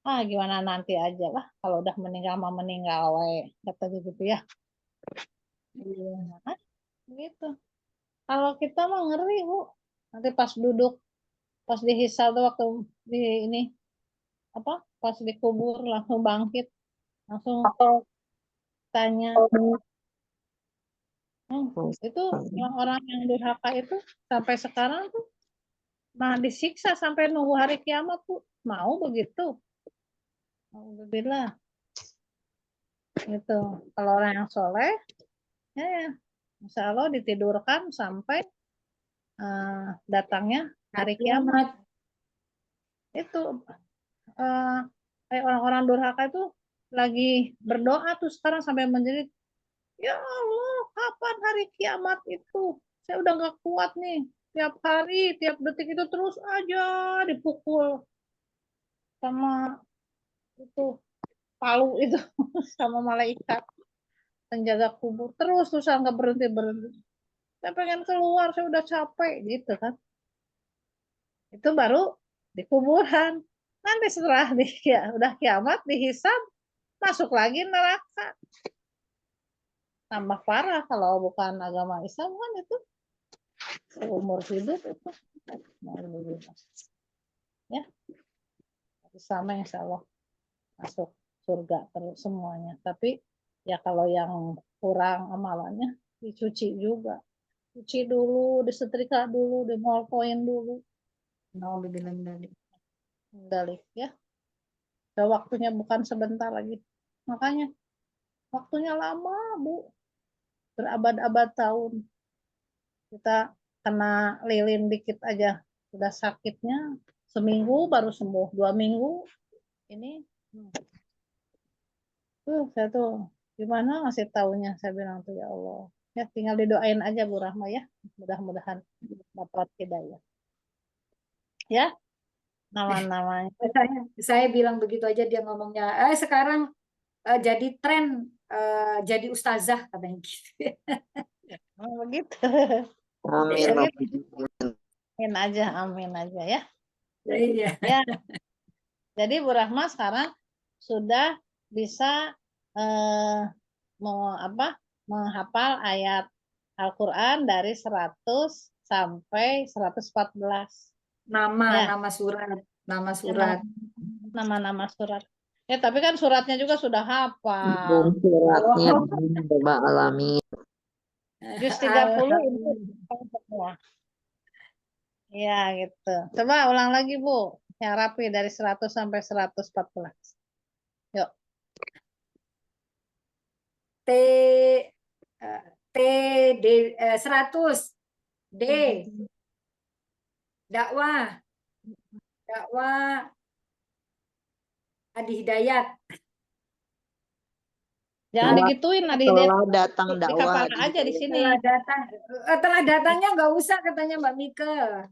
Gimana nanti aja lah. Kalau udah meninggal mah meninggal we. Kata gitu ya. Iya. Nah, gitu. Kalau kita mah ngeri, Bu. Nanti pas duduk, pas dihisab tuh waktu di ini apa? Pas dikubur langsung bangkit, langsung tanya. Itu orang-orang yang durhaka itu sampai sekarang tuh nah disiksa sampai nunggu hari kiamat tuh. Mau begitu? Alhamdulillah. Gitu. Kalau orang yang soleh, ya, insya Allah ditidurkan sampai datangnya hari kiamat. Kiamat. Itu kayak orang-orang durhaka itu lagi berdoa tuh sekarang sampai menjerit, ya Allah, kapan hari kiamat itu? Saya udah nggak kuat nih. Tiap hari, tiap detik itu terus aja dipukul sama itu palu itu sama malaikat penjaga kubur. Terus nggak berhenti berhenti. Saya pengen keluar, saya udah capek gitu kan. Itu baru di kuburan. Nanti setelah udah kiamat dihisab, masuk lagi neraka. Tambah parah kalau bukan agama Islam kan itu seumur hidup itu. Ya, sama insya Allah masuk surga terus semuanya. Tapi ya kalau yang kurang amalannya dicuci juga. Cuci dulu, disetrika dulu, dimolpoin dulu. Nauzubillah min dzalik. Dalik ya. Udah waktunya bukan sebentar lagi. Makanya waktunya lama, Bu. Berabad-abad tahun. Kita kena lilin dikit aja. Udah sakitnya. Seminggu baru sembuh. 2 minggu. Ini. Saya tuh gimana ngasih taunya. Saya bilang tuh ya Allah. Ya tinggal didoain aja Bu Rahma ya. Mudah-mudahan dapat hidayah. Ya. Nama-namanya. Saya bilang begitu aja dia ngomongnya. Sekarang jadi tren jadi ustazah katanya gitu. Begitu. Amin. Amin aja ya. Iya. Ya. Jadi Bu Rahma sekarang sudah bisa menghafal ayat Al-Quran dari 100 sampai 114. Ya. Nama surat. Nama-nama surat. Ya, tapi kan suratnya juga sudah hafal. Suratnya coba alami. Juz 30 itu semua. Ya, gitu. Coba ulang lagi, Bu. Yang rapi dari 100 sampai 114. Yuk. T D 100 D dakwah Adi Hidayat. Jangan digituin, Adi. Telah datang Di dakwah. kepala aja di sini. Telah datangnya nggak usah katanya Mbak Mika.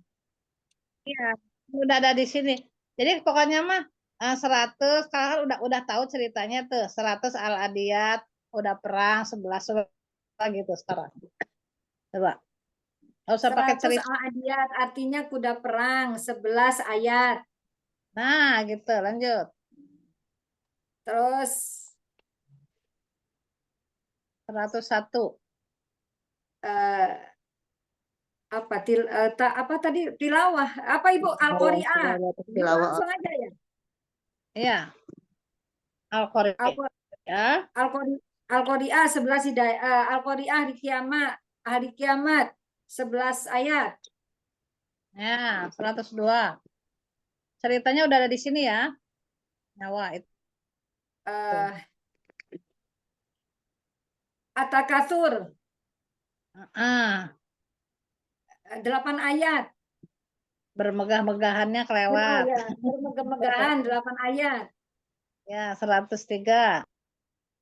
Iya, udah ada di sini. Jadi pokoknya mah 100 kalau udah tahu ceritanya tuh 100 Al-Adiyat udah perang 11 gitu sekarang. Coba. Nggak usah pakai 100 cerita. Al-Adiyat artinya kuda perang 11 ayat. Nah, gitu. Lanjut. Terus 101. apa tadi tilawah? Apa Ibu? Al-Qari'ah. Tilawah. Langsung aja ya. Iya. Al-Qari'ah. Al-Qari'ah 11 hidayah. Al-Qari'ah di hari kiamat 11 ayat. Ya, 102. Ceritanya udah ada di sini ya. Nyawa itu. At-Takatsur 8 ayat. Bermegah-megahannya kelewat. Bermegah-megahan 8 ayat. Ya, 103.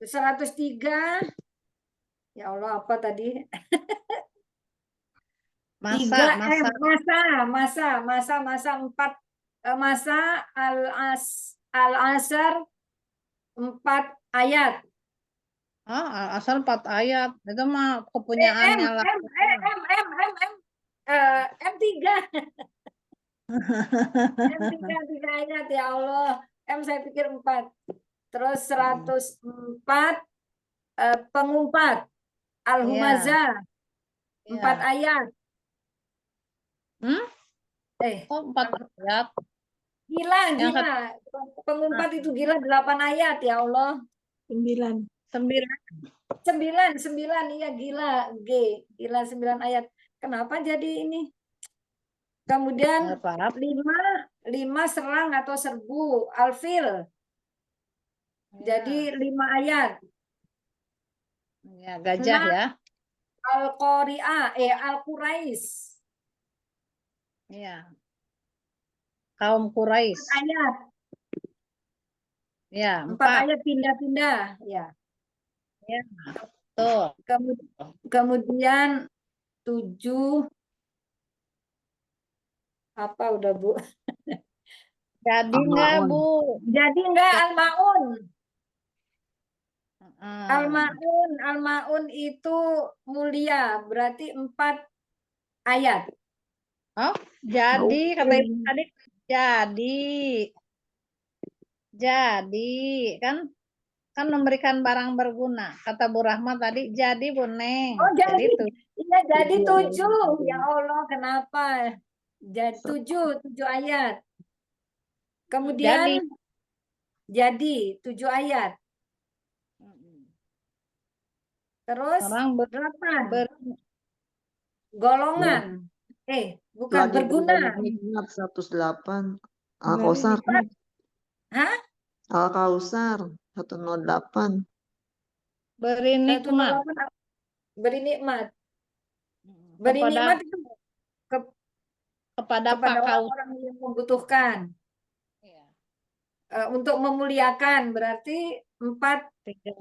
103. Ya Allah, apa tadi? Masa 4 Al-Asr 4 ayat. Asal 4 ayat. Itu mah kepunyaannya lah. M3. M3 ayat ya Allah. Saya pikir 4. Terus 104 pengumpat Al-Humazah 4 ayat. Kok 4 ayat? Gila. Pengumpat itu gila 8 ayat ya Allah. 9. 9 iya gila. Gila 9 ayat. Kenapa jadi ini? Kemudian 5 serang atau serbu Al-Fil. Jadi 5 ayat. Ya, gajah ya. Al-Qari'ah Al-Quraisy. Iya. Kaum Quraisy. 4 ayat. Ya, 4 ayat pindah-pindah, ya. Ya. Tuh. Kemudian 7 apa udah Bu? Jadi enggak, Al-Ma'un. Bu? Jadi enggak Al-Maun. Heeh. Al-Maun itu mulia, berarti 4 ayat. Oh, jadi kata Ibu tadi jadi kan memberikan barang berguna. Kata Bu Rahma tadi jadi Bu Neng. Oh Jadi jadi, itu iya jadi 7. Iya. Ya Allah, kenapa? Jadi 7 ayat. Kemudian jadi 7 ayat. Terus orang 8 ber- golongan. Bukan Lagi berguna. nikmat 108. Al-Kausar. Hah? Al-Kausar 108. beri nikmat 108 beri nikmat. Beri kepada nikmat itu kepada Pak kepada Kaus. orang-orang yang membutuhkan. Iya. Untuk memuliakan berarti 3.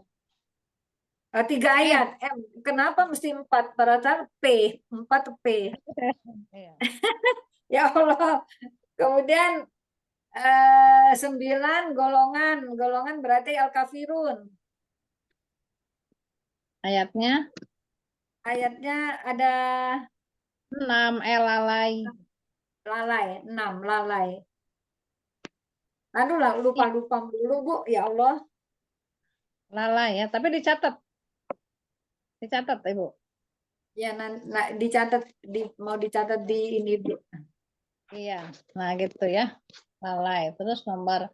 3 ayat. Kenapa mesti 4? Padahal 4 P. Iya. Ya Allah. Kemudian 9 golongan berarti al-kafirun. Ayatnya Ayatnya ada 6 lalai. lalai, 6 lalai. Aduh lah, lupa dulu Bu, ya Allah. Lalai ya, tapi dicatat Ibu. Ya dicatat mau dicatat di ini Bu. Iya, nah gitu ya, lalai. Terus nomor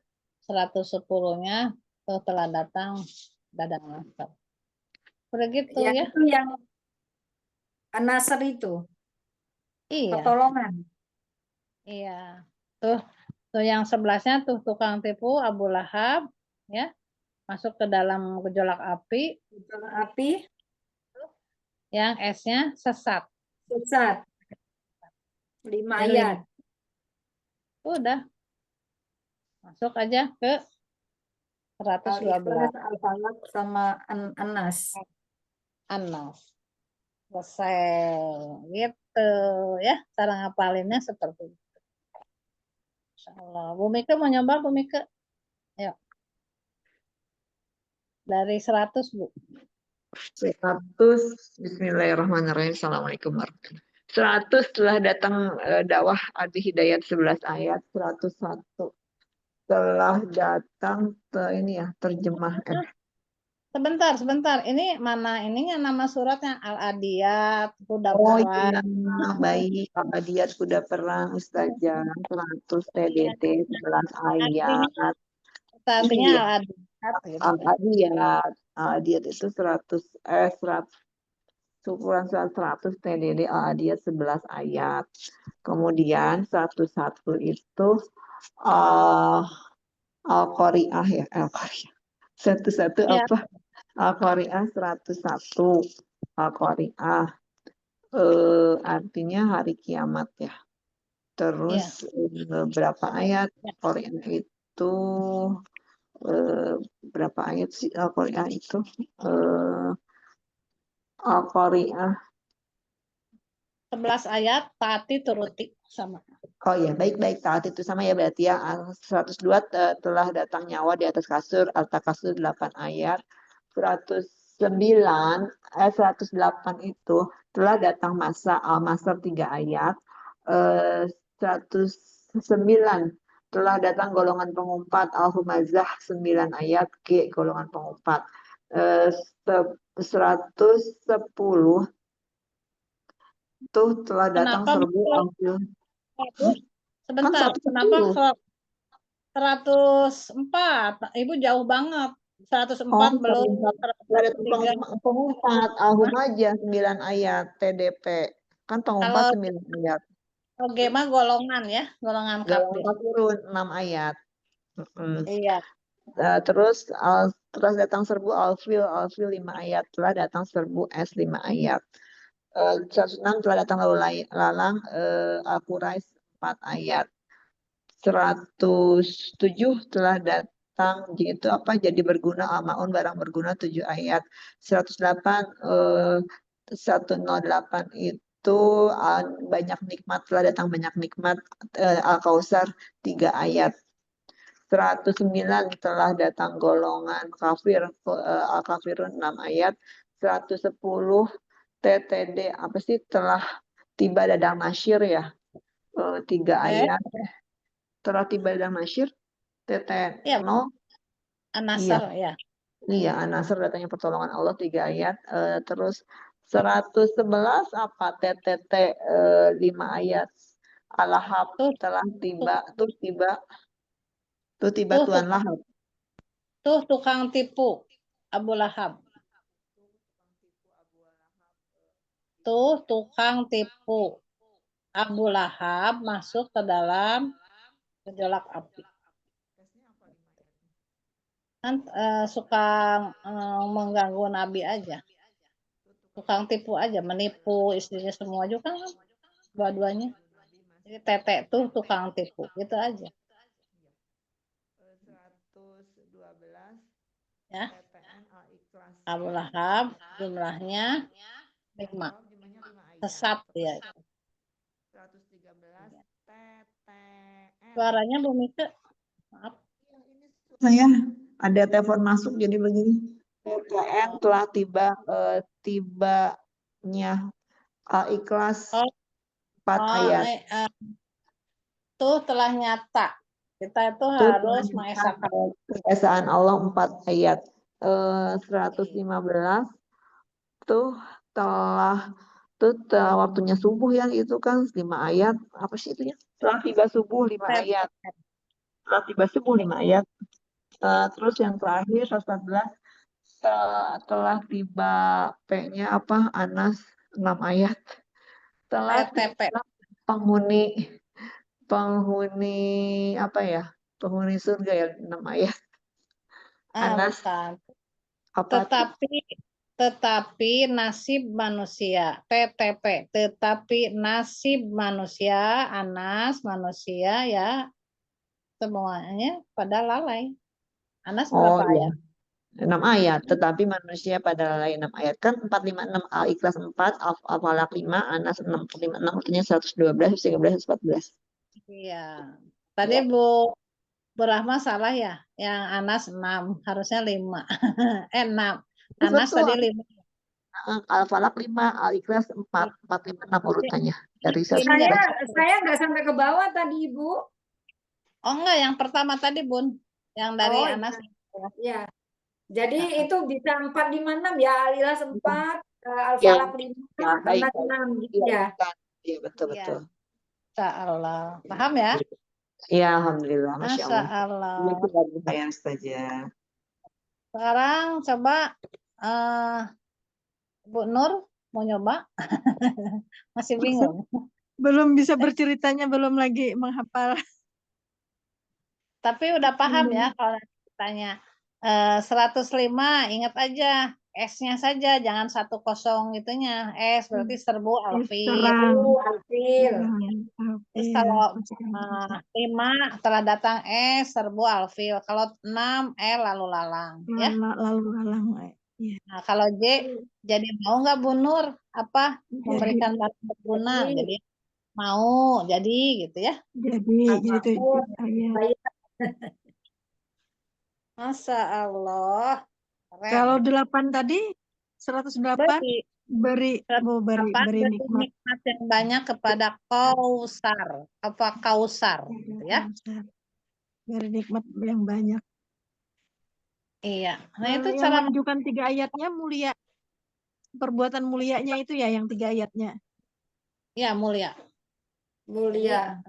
110-nya tuh telah datang dadang nasab. Udah gitu Ya, ya. itu yang Nasr itu, Iya, pertolongan. iya. Tuh yang 11-nya tuh tukang tipu Abu Lahab ya, masuk ke dalam gejolak api. Gejolak api, Yang S-nya sesat. 5 ayat. Udah. Masuk aja ke 112. Al-Ikhlas, Al-Falaq sama An-Nas. An-Nas. Selesai. Gitu ya. Cara ngapalinnya seperti itu. Insyaallah. Bu Mika mau nyoba, Bu Mika? Ayo. Dari 100, Bu. 100. Bismillahirrahmanirrahim. Assalamualaikum warahmatullahi wabarakatuh. 100 telah datang dakwah Adi Hidayat 11 ayat. 101 telah datang terjemah. Sebentar. Ini mana ininya nama suratnya? Al-Adiyat, Kuda Oh Perang. iya, baik. Al-Adiyat Kuda Perang, Ustazah. 100 TDT 11 ayat. Artinya Iya. Al-Adiyat. Gitu. Al-Adiyat. Al-Adiyat itu 100 ukuran 100 TDD Al-Adiyat 11 ayat. Kemudian 101 itu Al-Qari'ah ya, Al-Qari'ah. 101 Ya. apa? Al-Qari'ah 101. Al-Qari'ah artinya hari kiamat ya. Terus berapa ayat? Al-Qari'ah itu berapa ayat sih Al-Qari'ah itu? Al-Qari'ah 11 ayat, taati turuti sama. Oh ya, baik-baik. Taat itu sama ya berarti ya. 102 telah datang nyawa di atas kasur. Al-Takasur 8 ayat. 108 itu telah datang masa. Al-Masr 3 ayat. 109 telah datang golongan pengumpat. Al-Humazah 9 ayat. G golongan pengumpat. 110 tuh telah datang serbu ambil. Sebentar, kenapa 104? Ibu jauh banget. 104 belum. Ada pengumpat Al-Humajah 9 ayat TDP. Kan pengumpat 9 ayat. Oke, mah golongan ya, golongan kafir. Kafirun 6 ayat. Iya. Terus datang serbu Al-Fil 5 ayat. Telah datang serbu S 5 ayat. 106 telah datang lalang Al-Quraisy 4 ayat. 107 telah datang itu jadi berguna Al-Maun barang berguna 7 ayat. 108 108 itu itu banyak nikmat, telah datang banyak nikmat, Al-Kautsar 3 ayat. 109 telah datang golongan kafir, Al-Kafirun 6 ayat. 110 TTD apa sih, telah tiba dadang nasyir ya, 3 ayat. Telah tiba dadang nasyir TT Iya, 0 An-Nasr ya. iya, An-Nasr datangnya pertolongan Allah 3 ayat. Terus 111 apa TTT 5 ayat. Al-Lahab Tuh, telah tiba, tuh, tiba tuh, Tuhan Lahab. tuh tukang tipu Abu Lahab. Tuh tukang tipu Abu Lahab masuk ke dalam gejolak api. Kan suka mengganggu Nabi aja. Tukang tipu aja, menipu istrinya semua juga kan dua-duanya. Jadi Tete tuh tukang tipu, gitu aja. 112 Ya, TTN Al-Ikhlas. Abu Lahab jumlahnya 5. Jumlahnya 5 ayat. Sesat dia. 113 TTN. Suaranya Bu Mika, maaf. Saya ada telepon masuk jadi begini. TTN telah tiba, tibanya Al-Ikhlas 4 ayat. Tuh telah nyata. Kita itu Tuh harus mengesahkan keesaan Allah 4 ayat. 115 tuh telah waktunya subuh yang itu kan 5 ayat. Apa sih itunya? Telah tiba subuh 5 ayat. Telah tiba subuh 5 ayat. Terus yang terakhir 114 telah tiba P-nya apa? Anas 6 ayat. Telah TTP. tiba penghuni apa ya? Penghuni surga ya 6 ayat. Anas Bukan. apa tuh? Tetapi nasib manusia, TTP, tetapi nasib manusia, Anas manusia ya semuanya pada lalai. Anas Oh berapa iya. ayat? 6 ayat, tetapi manusia pada lalai 6 ayat. Kan 456 Al-Ikhlas 4, Al-Falaq 5, Anas 6, 456, artinya 112, 113, 114. Iya. Tadi Ya. Bu Rahma salah ya, yang Anas 6, harusnya 5. 6. Anas Betul. tadi 5. Al-Falaq 5, Al-Ikhlas 4, 456 urutannya. Dari Ini Saya nggak sampai ke bawah tadi, Ibu. Oh enggak, yang pertama tadi Bun, yang dari Oh, Anas. Ya. Jadi Nah, itu bisa 456 ya, Al-Ikhlas 4, Ya, Al-Falaq 5, baik. Anas 6 gitu Iya, ya. iya betul, iya. betul. Masya Allah. Paham ya? Iya, Alhamdulillah, Masya Masya Allah. Allah. Saya saja. Sekarang coba Bu Nur mau nyoba? Masih bingung. Belum bisa berceritanya, belum lagi menghafal. Tapi udah paham ya kalau ditanya 105, ingat aja S-nya saja, jangan 10 itunya. S berarti serbu alfil. Terang. Alfil. Terus kalau 5 telah datang S serbu alfil. Kalau 6 L lalu lalang. Ya. Lalu lalang. Ya. Nah, kalau J, jadi mau nggak Bu Nur apa memberikan barang berguna? Jadi mau, jadi gitu ya. Jadi itu ayat. Masya Allah. Keren. Kalau 8 tadi 108 beri nikmat yang banyak kepada kausar. Apa kausar gitu ya. Beri nikmat yang banyak. Iya. Nah itu yang cara menunjukkan 3 ayatnya mulia. Perbuatan mulianya itu ya yang 3 ayatnya. ya mulia. Mulia.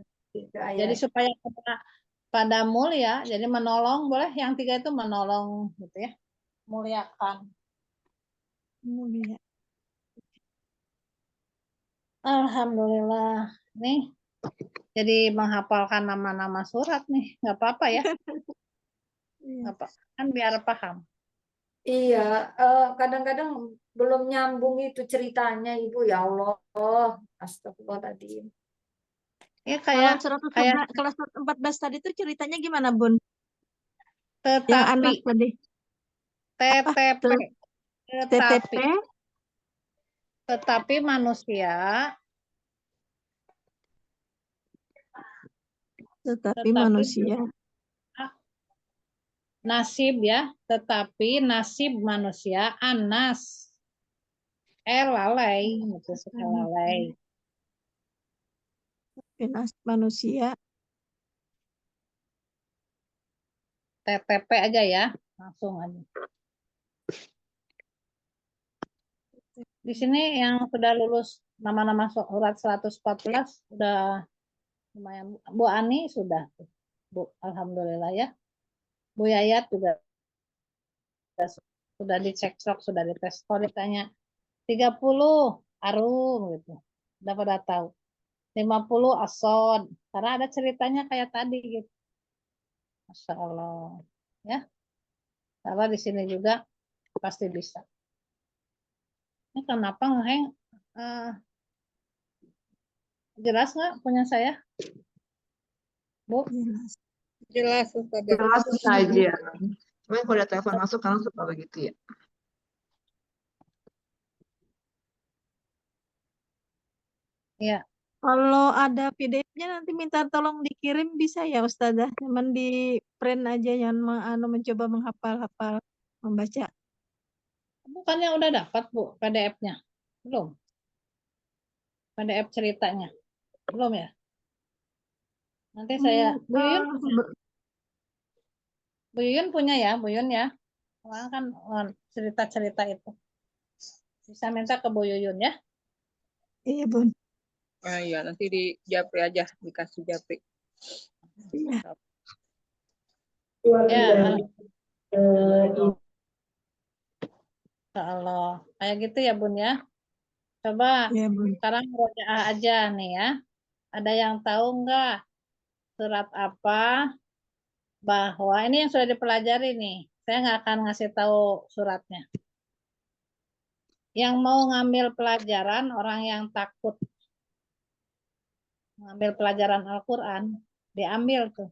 Jadi supaya pada mulia, jadi menolong boleh, yang 3 itu menolong gitu ya. Muliakan. Mulia. Alhamdulillah. Nih jadi menghafalkan nama-nama surat nih, nggak apa-apa ya. Apa kan biar paham. Iya, kadang-kadang belum nyambung itu ceritanya, Ibu. Ya Allah, astagfirullahaladzim. Ya Kalau kayak kelas 14 tadi itu ceritanya gimana, Bun? Yang tetapi anak tadi. TTP tetapi manusia Tetapi Tetapi manusia. nasib ya, tetapi nasib manusia anas. Lalai, gitu suka lalai. Manusia. TTP aja ya, langsung aja. Di sini yang sudah lulus nama-nama surat 114 udah lumayan. Bu Ani sudah, Bu, alhamdulillah ya. Bu Yayat juga sudah dicek stok, sudah dites. Kalau ditanya 30 Arum gitu, udah pada tahu. 50 Asod, karena ada ceritanya kayak tadi gitu. Masya Allah, ya. Kalau di sini juga pasti bisa. Ini kenapa ngeheng? Jelas nggak punya saya, Bu? Jelas. Jelas Ustazah. Jelas saja. Cuman kalau ada telepon masuk kadang suka begitu ya. Ya, Kalau ada PDF-nya nanti minta tolong dikirim bisa ya Ustazah. Cuman di print aja yang mencoba menghafal-hafal membaca. bukannya udah dapat Bu PDF-nya? Belum? PDF ceritanya? Belum ya? Nanti saya, Bu Yuyun, Bu Yuyun punya ya, Bu Yuyun ya. Orang kan cerita-cerita itu. Bisa minta ke Bu Yuyun ya. Iya Bun. Ah iya, nanti di Japri aja, dikasih Japri. Iya. Ya, kalau kayak gitu ya Bun ya. Coba Iya Bun. sekarang rojaah aja nih ya. Ada yang tahu nggak surat apa? Bahwa ini yang sudah dipelajari nih. Saya nggak akan ngasih tahu suratnya. Yang mau ngambil pelajaran orang yang takut ngambil pelajaran Al-Quran, diambil tuh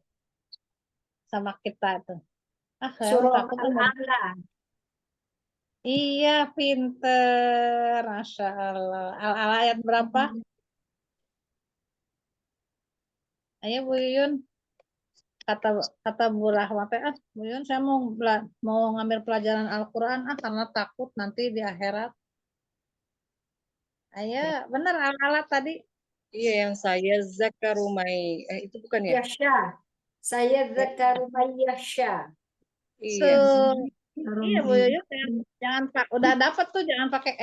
sama kita tuh. Saya Surah takut tuh. Al-A'la. Iya, pinter. Masya Allah. Al ayat berapa? Ayo Bu Yuyun. Kata Bu Rahmat, Bu Yuyun saya mau ngambil pelajaran Al-Quran karena takut nanti di akhirat. Ayo, bener Al-Ala tadi. Iya, yang saya Zakarumai. Itu bukan ya? Yasha. Saya Zakarumai Yasha. Iya. Iya Bu Yuyun, jangan pak, udah dapat tuh jangan pakai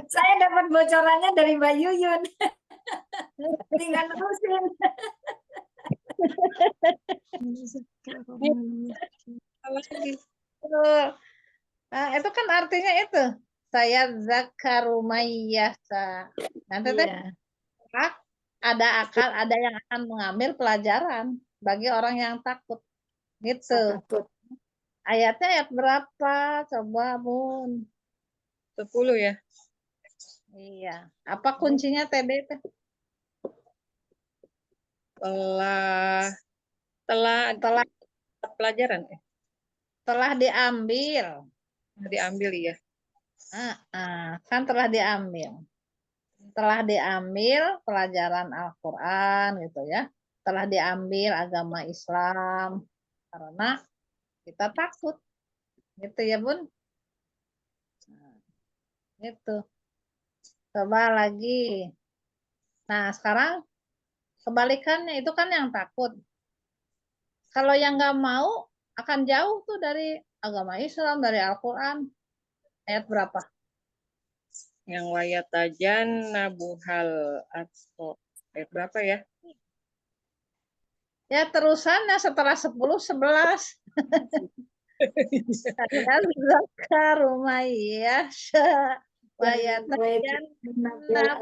Saya dapat bocorannya dari Mbak Yuyun. Tinggal terusin. Nah, itu kan artinya itu. Saya Zakarumayyasa. Nanti Iya. ada ada yang akan mengambil pelajaran bagi orang yang takut. Gitu. Takut. Ayatnya ayat berapa? Coba, Bun. 10 ya. Iya. Apa kuncinya TD? Telah Telah pelajaran telah diambil. diambil ya. Kan telah diambil. Telah diambil pelajaran Al-Quran gitu ya. Telah diambil agama Islam. Karena kita takut. Gitu ya Bun. Gitu. Coba lagi. Nah sekarang kebalikannya itu kan yang takut. Kalau yang nggak mau akan jauh tuh dari agama Islam, dari Al-Quran. Ayat berapa? Yang wayatajan nabuhal atso. Ayat berapa ya? Ya terusannya setelah 10, 11. Saya Zakarumaya wayatajan nabuhal.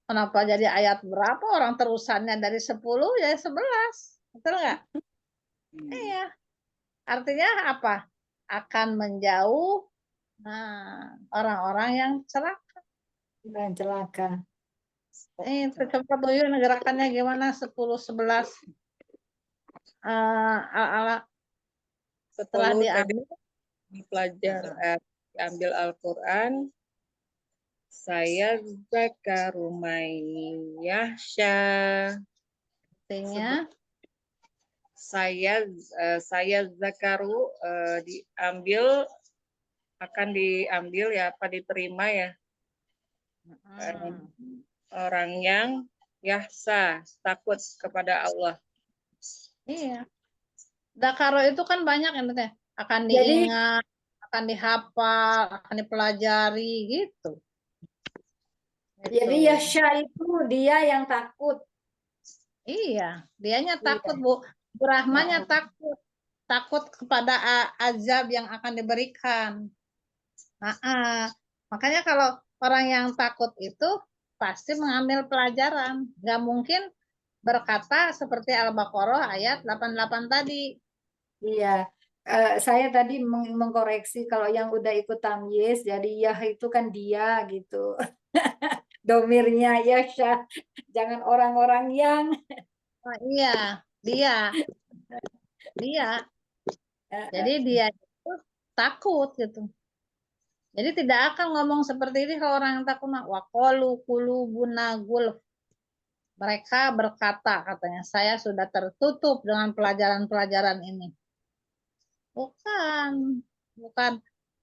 Kenapa jadi ayat berapa? Orang terusannya dari 10 ya 11. Betul nggak? Iya. Artinya apa? Akan menjauh orang-orang yang celaka. Dan celaka. Itu coba Bu Yun gerakannya gimana 10 11 setelah 10 diambil belajar diambil Al-Quran Saya zakaru may yahsya. Artinya, Saya zakaru akan diambil ya, apa diterima ya, orang yang yahsa, takut kepada Allah. iya. Dakaro itu kan banyak ya, teh. Akan Jadi diingat, akan dihafal, akan dipelajari gitu. jadi Gitu. Yasha itu dia yang takut. Iya, dianya Iya. takut, Bu. Bu Rahmanya Nah, takut. Takut kepada azab yang akan diberikan. Makanya kalau orang yang takut itu pasti mengambil pelajaran. Nggak mungkin berkata seperti Al-Baqarah ayat 88 tadi. iya. Saya tadi mengkoreksi kalau yang udah ikut tamyiz, jadi ya itu kan dia gitu. Domirnya Yasha, jangan orang-orang yang. Oh, iya, dia. Jadi dia itu takut gitu. Jadi tidak akan ngomong seperti ini kalau orang yang takut. Waqalu qulubuna gulf. Mereka berkata, katanya, saya sudah tertutup dengan pelajaran-pelajaran ini.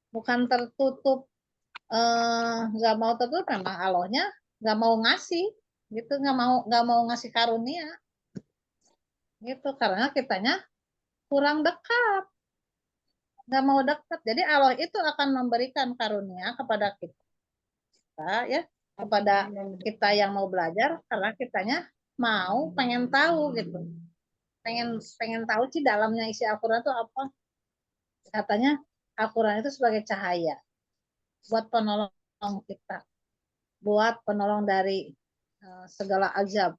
Bukan tertutup, nggak mau tertutup, memang Allahnya nggak mau ngasih, gitu, nggak mau ngasih karunia, gitu, karena kitanya kurang dekat, nggak mau dekat. Jadi Allah itu akan memberikan karunia kepada kita, ya, kepada kita yang mau belajar, karena kitanya pengen tahu gitu, pengen tahu sih dalamnya isi Al-Quran itu apa. Katanya Al-Quran itu sebagai cahaya buat penolong kita, buat penolong dari segala azab.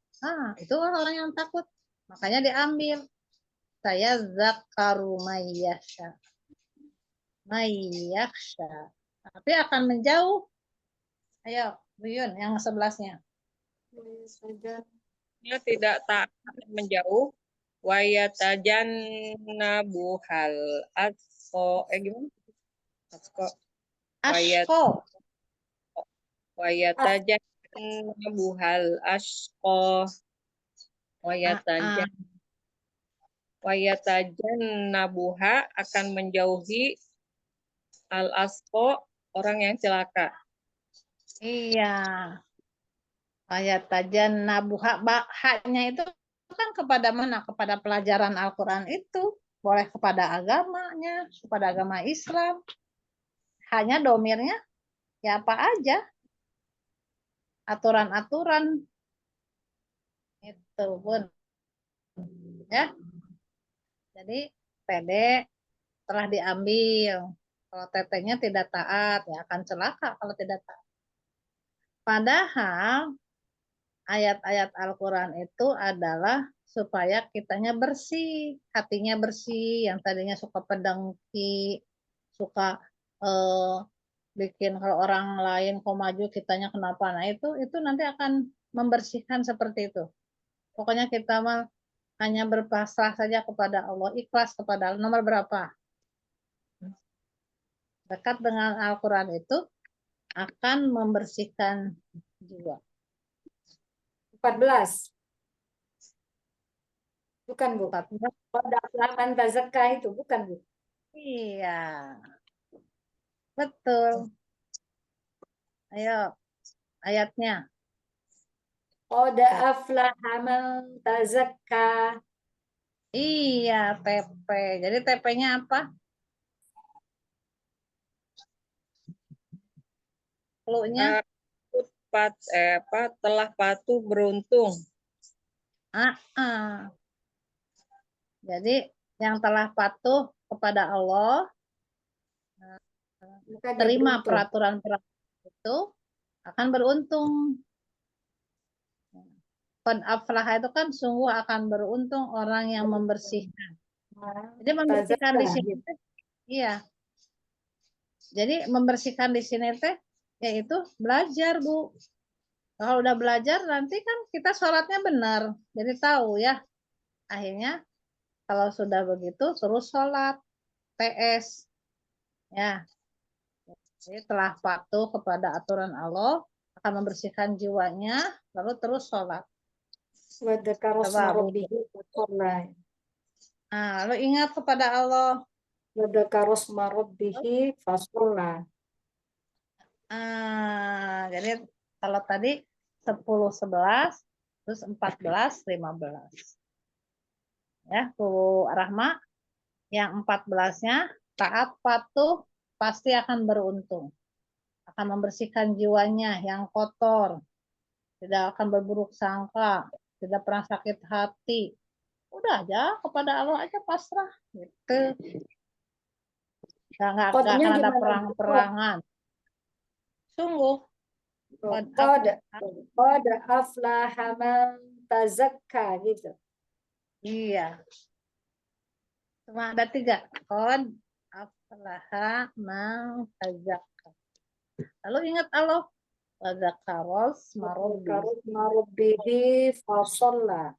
Itu orang yang takut, makanya diambil. Saya zakaru mayyaksha, tapi akan menjauh. Ayo Buyun yang 11-nya. Dia tidak taat menjauh, wayatajannabuhal asqo, gimana? Asqo. Ashko, Wayatajannabuhal asqo. Wayatajannabuha akan menjauhi al asqo, orang yang celaka. iya, ayat tajan nabuha, haknya itu kan kepada mana? Kepada pelajaran Al-Quran itu, boleh kepada agamanya, kepada agama Islam. Hanya domirnya ya apa aja, aturan-aturan itu pun, ya. Jadi PD telah diambil. Kalau tetenya tidak taat, ya akan celaka kalau tidak taat. Padahal ayat-ayat Al-Quran itu adalah supaya kitanya bersih, hatinya bersih, yang tadinya suka pedengki, suka bikin kalau orang lain kok maju kitanya kenapa. Nah itu nanti akan membersihkan seperti itu. Pokoknya kita hanya berpasrah saja kepada Allah, ikhlas kepada Allah. Nomor berapa? Dekat dengan Al-Quran itu akan membersihkan jiwa. 14. Bukan, Bu. 14. Pada aflahan tazakka itu, bukan, Bu. Iya. Betul. Ayo, ayatnya. Qad aflaha man tazakka. Iya, TP. Jadi TP-nya apa? Clue-nya? Telah patuh beruntung. Jadi yang telah patuh kepada Allah, terima peraturan-peraturan itu, akan beruntung. Qad aflaha itu kan sungguh akan beruntung orang yang membersihkan. Jadi membersihkan di sini, iya. Jadi membersihkan di sini teh, yaitu belajar, Bu. Kalau udah belajar nanti kan kita sholatnya benar, jadi tahu ya. Akhirnya kalau sudah begitu terus sholat TS, ya. Jadi telah patuh kepada aturan Allah, akan membersihkan jiwanya, lalu terus sholat. Wa dzakara Coba asma Bu. rabbih fasalla. Nah, lalu ingat kepada Allah. Wa dzakara asma rabbih fasalla. Jadi kalau tadi 10, 11, terus 14, 15. Ya, Bu Rahma, yang 14-nya taat patuh pasti akan beruntung. Akan membersihkan jiwanya yang kotor. Tidak akan berburuk sangka, tidak pernah sakit hati. Udah aja kepada Allah aja pasrah gitu. Nggak Qadnya akan ada gimana? perang-perangan. Sungguh. Qad aflaha man tazakka gitu. Iya. Cuma ada 3. Qad aflaha man tazakka. Lalu ingat Allah. Wa dzakaros marabbi. Marabbihi fasalla.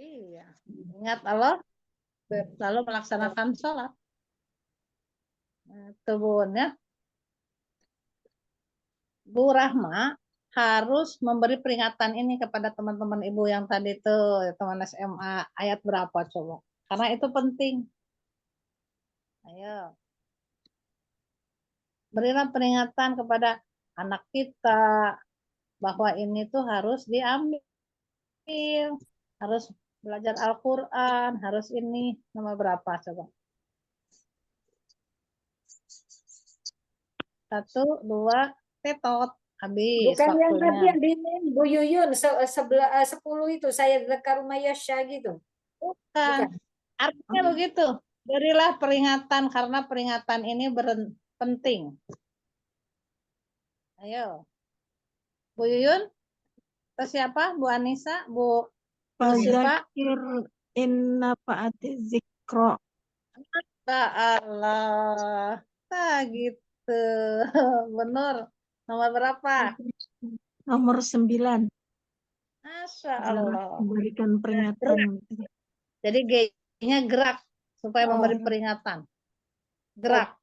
Iya. Ingat Allah. Lalu melaksanakan sholat. Itu Bun ya. Bu Rahma harus memberi peringatan ini kepada teman-teman ibu yang tadi tuh, teman SMA, ayat berapa coba? Karena itu penting. Ayo. Berilah peringatan kepada anak kita bahwa ini tuh harus diambil, harus belajar Al-Quran, harus ini. Nomor berapa coba? 1, 2, tetot. Habis Bukan yang tadi waktunya. yang di Bu Yuyun 10 itu saya dzakar mayasya gitu. Bukan. Artinya begitu. Berilah peringatan karena peringatan ini penting. Ayo. Bu Yuyun, terus siapa? Bu Anissa, Bu Siva. Fadzakir inna fa'ati zikro. Allah. Nah, gitu. Benar. Nomor berapa? Nomor 9. Masya Allah. Memberikan peringatan. Jadi G-nya gerak supaya Oh. memberi peringatan. Gerak.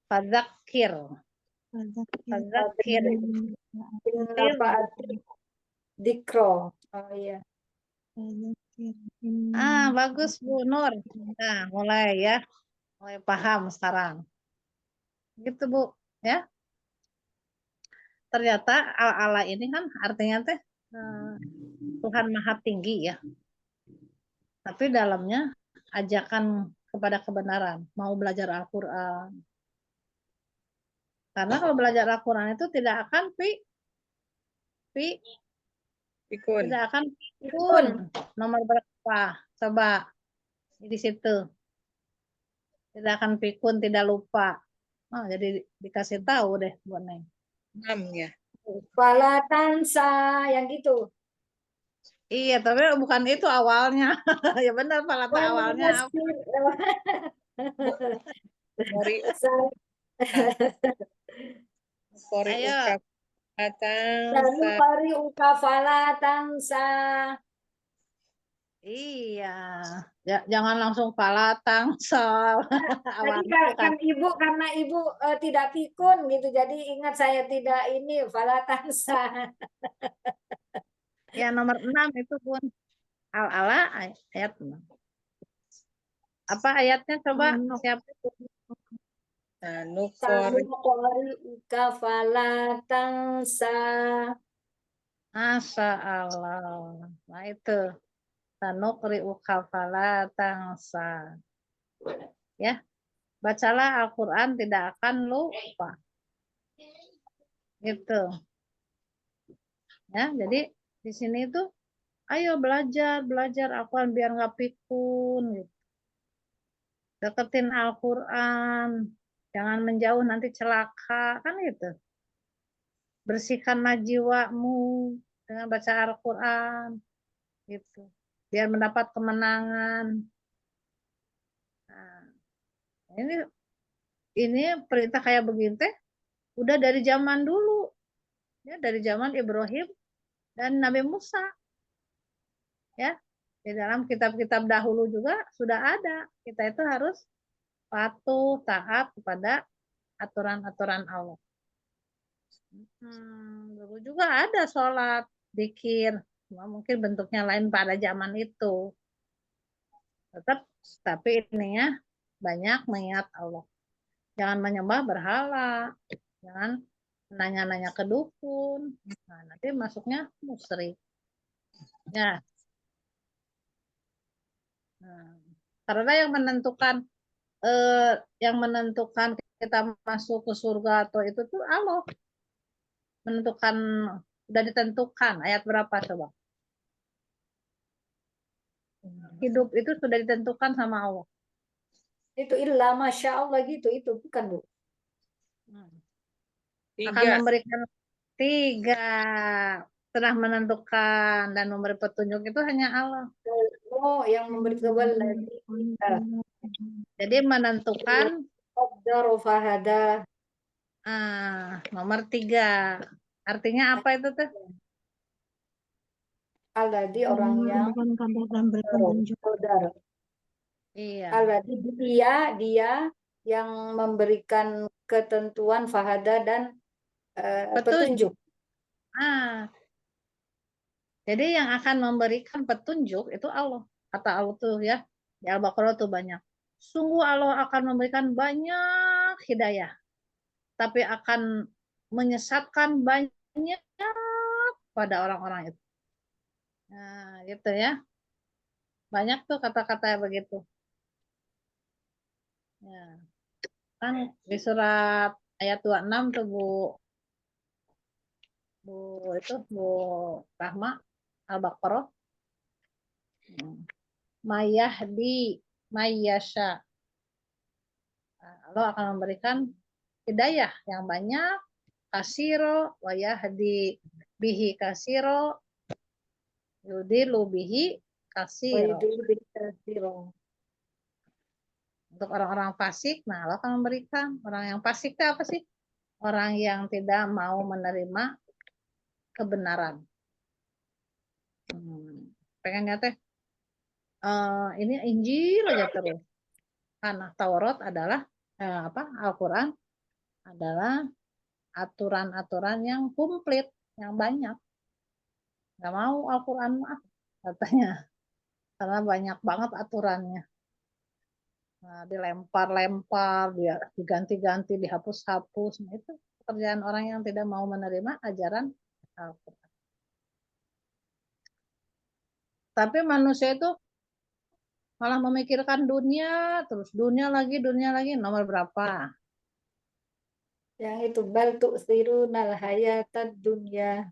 Fadzakir. Fadzakir. Inna fa'ati dzikra. Oh iya. Bagus Bu Nur. Nah, mulai ya. Mulai paham sekarang. Gitu Bu, ya. Ternyata Allah ini kan artinya teh Tuhan Maha Tinggi ya. Tapi dalamnya ajakan kepada kebenaran, mau belajar Al-Qur'an. Karena kalau belajar Al-Qur'an itu tidak akan Pikun. tidak akan pikun. Nomor berapa? Coba di situ. Tidak akan pikun, tidak lupa. Oh, jadi dikasih tahu deh buat Neng. 6 ya. Fala tansa yang gitu. Iya, tapi bukan itu awalnya. Ya benar, palata awalnya. Dari Ayo. Pari ukafala tansa. Iya, jangan langsung palatang sol. Tadi kan ibu karena ibu tidak pikun gitu, jadi ingat saya tidak ini fala tansa. Ya nomor 6 itu pun al-ala ayat 6. Apa ayatnya coba siapa? Sanukori ukafala tansa. Masya Allah. Nah itu. Sanukri ukafala tangsa. Ya, bacalah Al-Quran tidak akan lupa. Gitu. Ya, jadi di sini tuh, ayo belajar Al-Quran biar nggak pikun. Gitu. Deketin Al-Quran, jangan menjauh nanti celaka, kan gitu. Bersihkanlah jiwamu dengan baca Al-Quran, gitu. Biar mendapat kemenangan. Nah, ini perintah kayak begini teh udah dari zaman dulu, ya dari zaman Ibrahim dan Nabi Musa, ya di dalam kitab-kitab dahulu juga sudah ada. Kita itu harus patuh taat kepada aturan-aturan Allah. Dulu juga ada sholat, zikir, cuma mungkin bentuknya lain pada zaman itu. Tapi ininya banyak mengingat Allah. Jangan menyembah berhala, jangan nanya-nanya ke dukun. Nah, nanti masuknya musyrik. Ya. Nah, karena yang menentukan kita masuk ke surga atau itu tuh Allah. Menentukan, sudah ditentukan. Ayat berapa coba? Hidup itu sudah ditentukan sama Allah. Itu illa masya Allah gitu, itu bukan Bu? Akan 3. memberikan 3. Telah menentukan dan memberi petunjuk itu hanya Allah. Oh, yang memberi kebal Jadi menentukan Qaddara fahada. nomor 3. Artinya apa itu tuh? Alladzi orang yang Bukan kadar dan berpetunjuk. Qaddara. Iya. Alladzi dia yang memberikan ketentuan fahada dan petunjuk. Jadi yang akan memberikan petunjuk itu Allah. Kata Allah tuh ya, di Al-Baqarah tuh banyak. Sungguh Allah akan memberikan banyak hidayah. Tapi akan menyesatkan banyak pada orang-orang itu. Nah, gitu ya. Banyak tuh kata-kata begitu. Ya. Kan di surat ayat 26 tuh Bu Rahma Al-Baqarah. Mayahdi mayyasha. Allah akan memberikan hidayah yang banyak. Kasiro wa yahdi bihi kasiro yudilu bihi kasiro. Untuk orang-orang fasik, nah Allah akan memberikan. Orang yang fasik itu apa sih? Orang yang tidak mau menerima kebenaran. Pengennya teh ini Injil aja terus. Karena Taurat adalah Al-Quran adalah aturan-aturan yang komplit, yang banyak. Nggak mau Al-Quran mah katanya. Karena banyak banget aturannya. Nah, dilempar-lempar, dia diganti-ganti, dihapus-hapus. Nah, itu pekerjaan orang yang tidak mau menerima ajaran Al-Quran. Tapi manusia itu malah memikirkan dunia, terus dunia lagi, nomor berapa? Yang itu bal tu'thirunal hayatad dunya.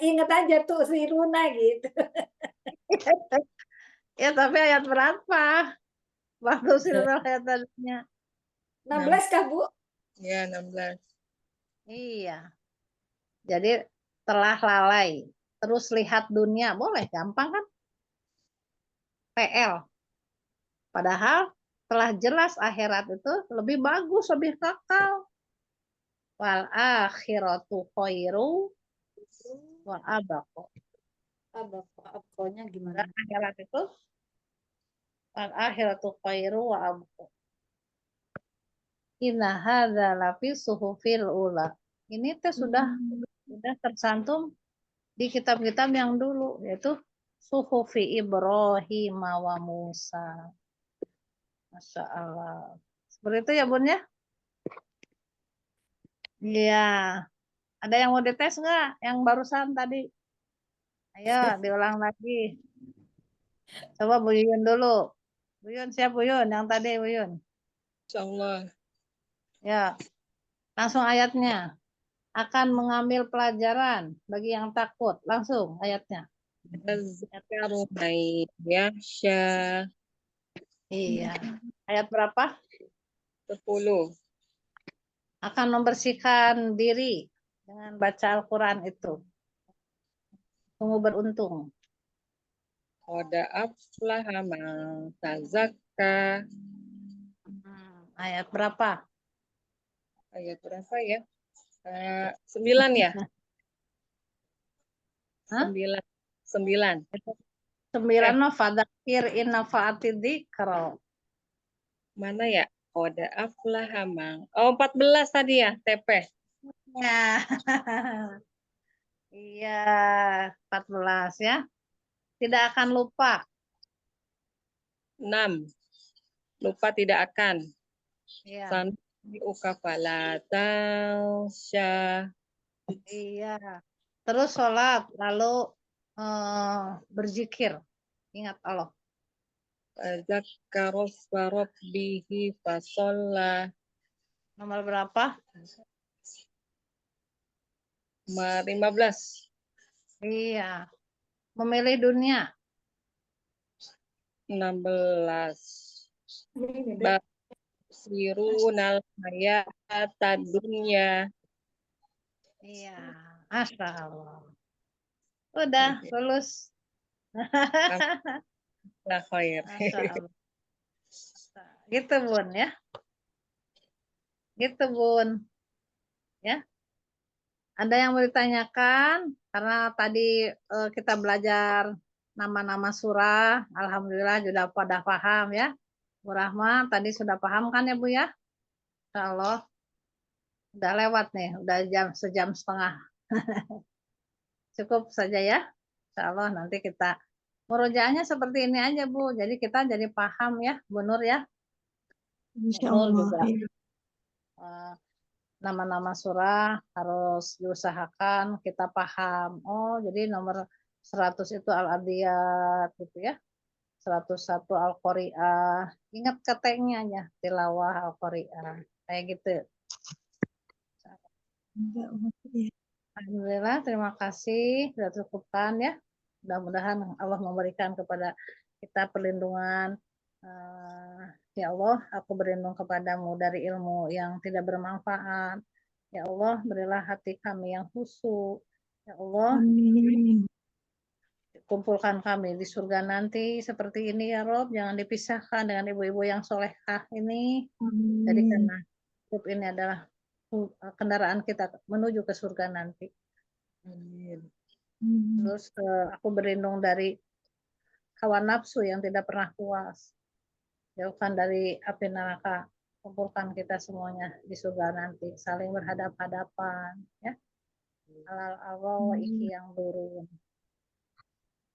Ingat aja tu'thiruna gitu. Ya, tapi ayat berapa? Waktu sirul hayatad dunya. 16 kah, Bu? Ya, 16. Iya. Jadi telah lalai. Terus lihat dunia. Boleh, gampang kan? PL. Padahal telah jelas akhirat itu lebih bagus, lebih kekal. Wal akhiratu khairu wa abaqo. Abaqonya gimana? Akhirat itu wal akhiratu khairu wa abaqo. Inna hadza lafi suhufil ula. Ini teh sudah tercantum di kitab-kitab yang dulu, yaitu suhufi Ibrahim wa Musa. Masya Allah. Seperti itu ya Bun ya? Iya. Ada yang mau dites nggak? Yang barusan tadi. Ayo diulang lagi. Coba Bu Yuyun dulu. Bu Yuyun, siap Bu Yuyun? Yang tadi Bu Yuyun. Insyaallah. Ya. Langsung ayatnya. Akan mengambil pelajaran bagi yang takut. Langsung ayatnya. Zakaru may yahsha. Iya. Ayat berapa? 10. Akan membersihkan diri dengan baca Al-Quran itu. Sungguh beruntung. Qad aflaha man tazakka. Ayat berapa? Ayat berapa ya? 9 ya? Hah? 9. 9 fadzakir in nafa'ati dzikra. Mana ya? Qad aflaha man. Oh, 14 tadi ya, TP. Ya. Iya, 14 ya. Tidak akan lupa. 6. Lupa tidak akan. Iya. Sanuqri'uka fala tansya. Iya. Terus sholat, lalu berzikir. Ingat Allah. Fadzakara isma rabbihi fasholla. Nomor berapa? 15. Iya. Memilih dunia. 16. Basirunal hayatad dunya. Iya. Masya Allah. Udah, lulus. Lah khair. Masya Allah. Gitu Bun ya. Gitu Bun. Ya. Ada yang mau ditanyakan? Karena tadi kita belajar nama-nama surah. Alhamdulillah sudah pada paham ya. Bu Rahma tadi sudah paham kan ya Bu ya? Insya Allah. Udah lewat nih. Udah sejam setengah. Cukup saja ya. Insya Allah nanti kita murojaahnya seperti ini aja Bu. Jadi kita jadi paham ya Bu Nur ya. Insya Nur Allah. juga Ya. nama-nama surah harus diusahakan kita paham. Oh, jadi nomor 100 itu Al-Adiyat gitu ya. 101 Al-Qari'ah. Ingat katanya aja, tilawah Al-Qari'ah. Kayak gitu. Insya Allah. Ya. Alhamdulillah, terima kasih sudah cukupkan ya. Mudah-mudahan Allah memberikan kepada kita perlindungan. Ya Allah, aku berlindung kepadamu dari ilmu yang tidak bermanfaat. Ya Allah, berilah hati kami yang khusyuk. Ya Allah, Amin. kumpulkan kami di surga nanti seperti ini ya Rob. Jangan dipisahkan dengan ibu-ibu yang solehah ini. Jadi Amin. karena hidup ini adalah kendaraan kita menuju ke surga nanti. Amin. Terus aku berlindung dari hawa nafsu yang tidak pernah puas. Jauhkan dari api neraka. Kumpulkan kita semuanya di surga nanti. Saling berhadap-hadapan. Ya. Alal iki yang turun.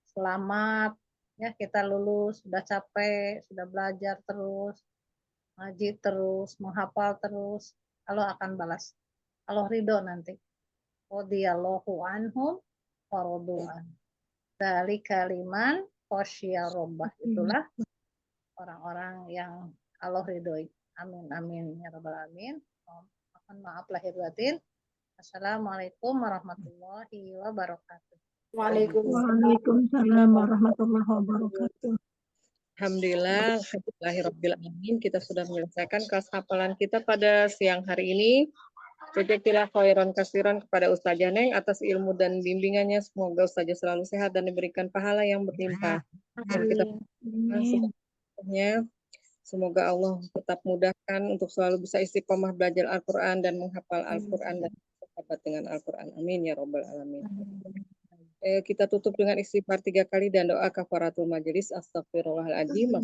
Selamat. Ya, kita lulus. Sudah capek. Sudah belajar terus. Ngaji terus. Menghafal terus. Allah akan balas. Allah ridho nanti. Radiyallahu anhum waradu'an. Dari kaliman khosyya robbah. Itulah orang-orang yang Allah ridhoi. Amin amin ya rabbal alamin. Mohon maaf lahir batin. Assalamualaikum warahmatullahi wabarakatuh. Waalaikumsalam warahmatullahi wabarakatuh. Alhamdulillah, alhamdulillahirabbil kita sudah menyelesaikan kelas hafalan kita pada siang hari ini. Jazakallahu khairan katsiran kepada Ustazah Neng atas ilmu dan bimbingannya. Semoga Ustazah selalu sehat dan diberikan pahala yang berlimpah. Dan kita semoga Allah tetap mudahkan untuk selalu bisa istiqomah belajar Al-Quran dan menghafal Al-Quran dan bersahabat dengan Al-Quran. Amin ya Rabbal Alamin. Kita tutup dengan istighfar 3 kali dan doa kafaratul majelis. Astagfirullahaladzim.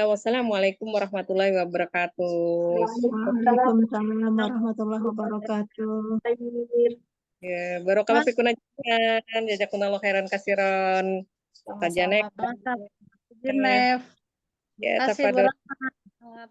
Wassalamualaikum warahmatullahi wabarakatuh. Waalaikumsalam warahmatullahi wabarakatuh. Ya, barokallahu fikum ajmain. Jazakumullahu khairan katsiran. Ustazah Neng. Ya, Ya, kasih tafadhol. berat.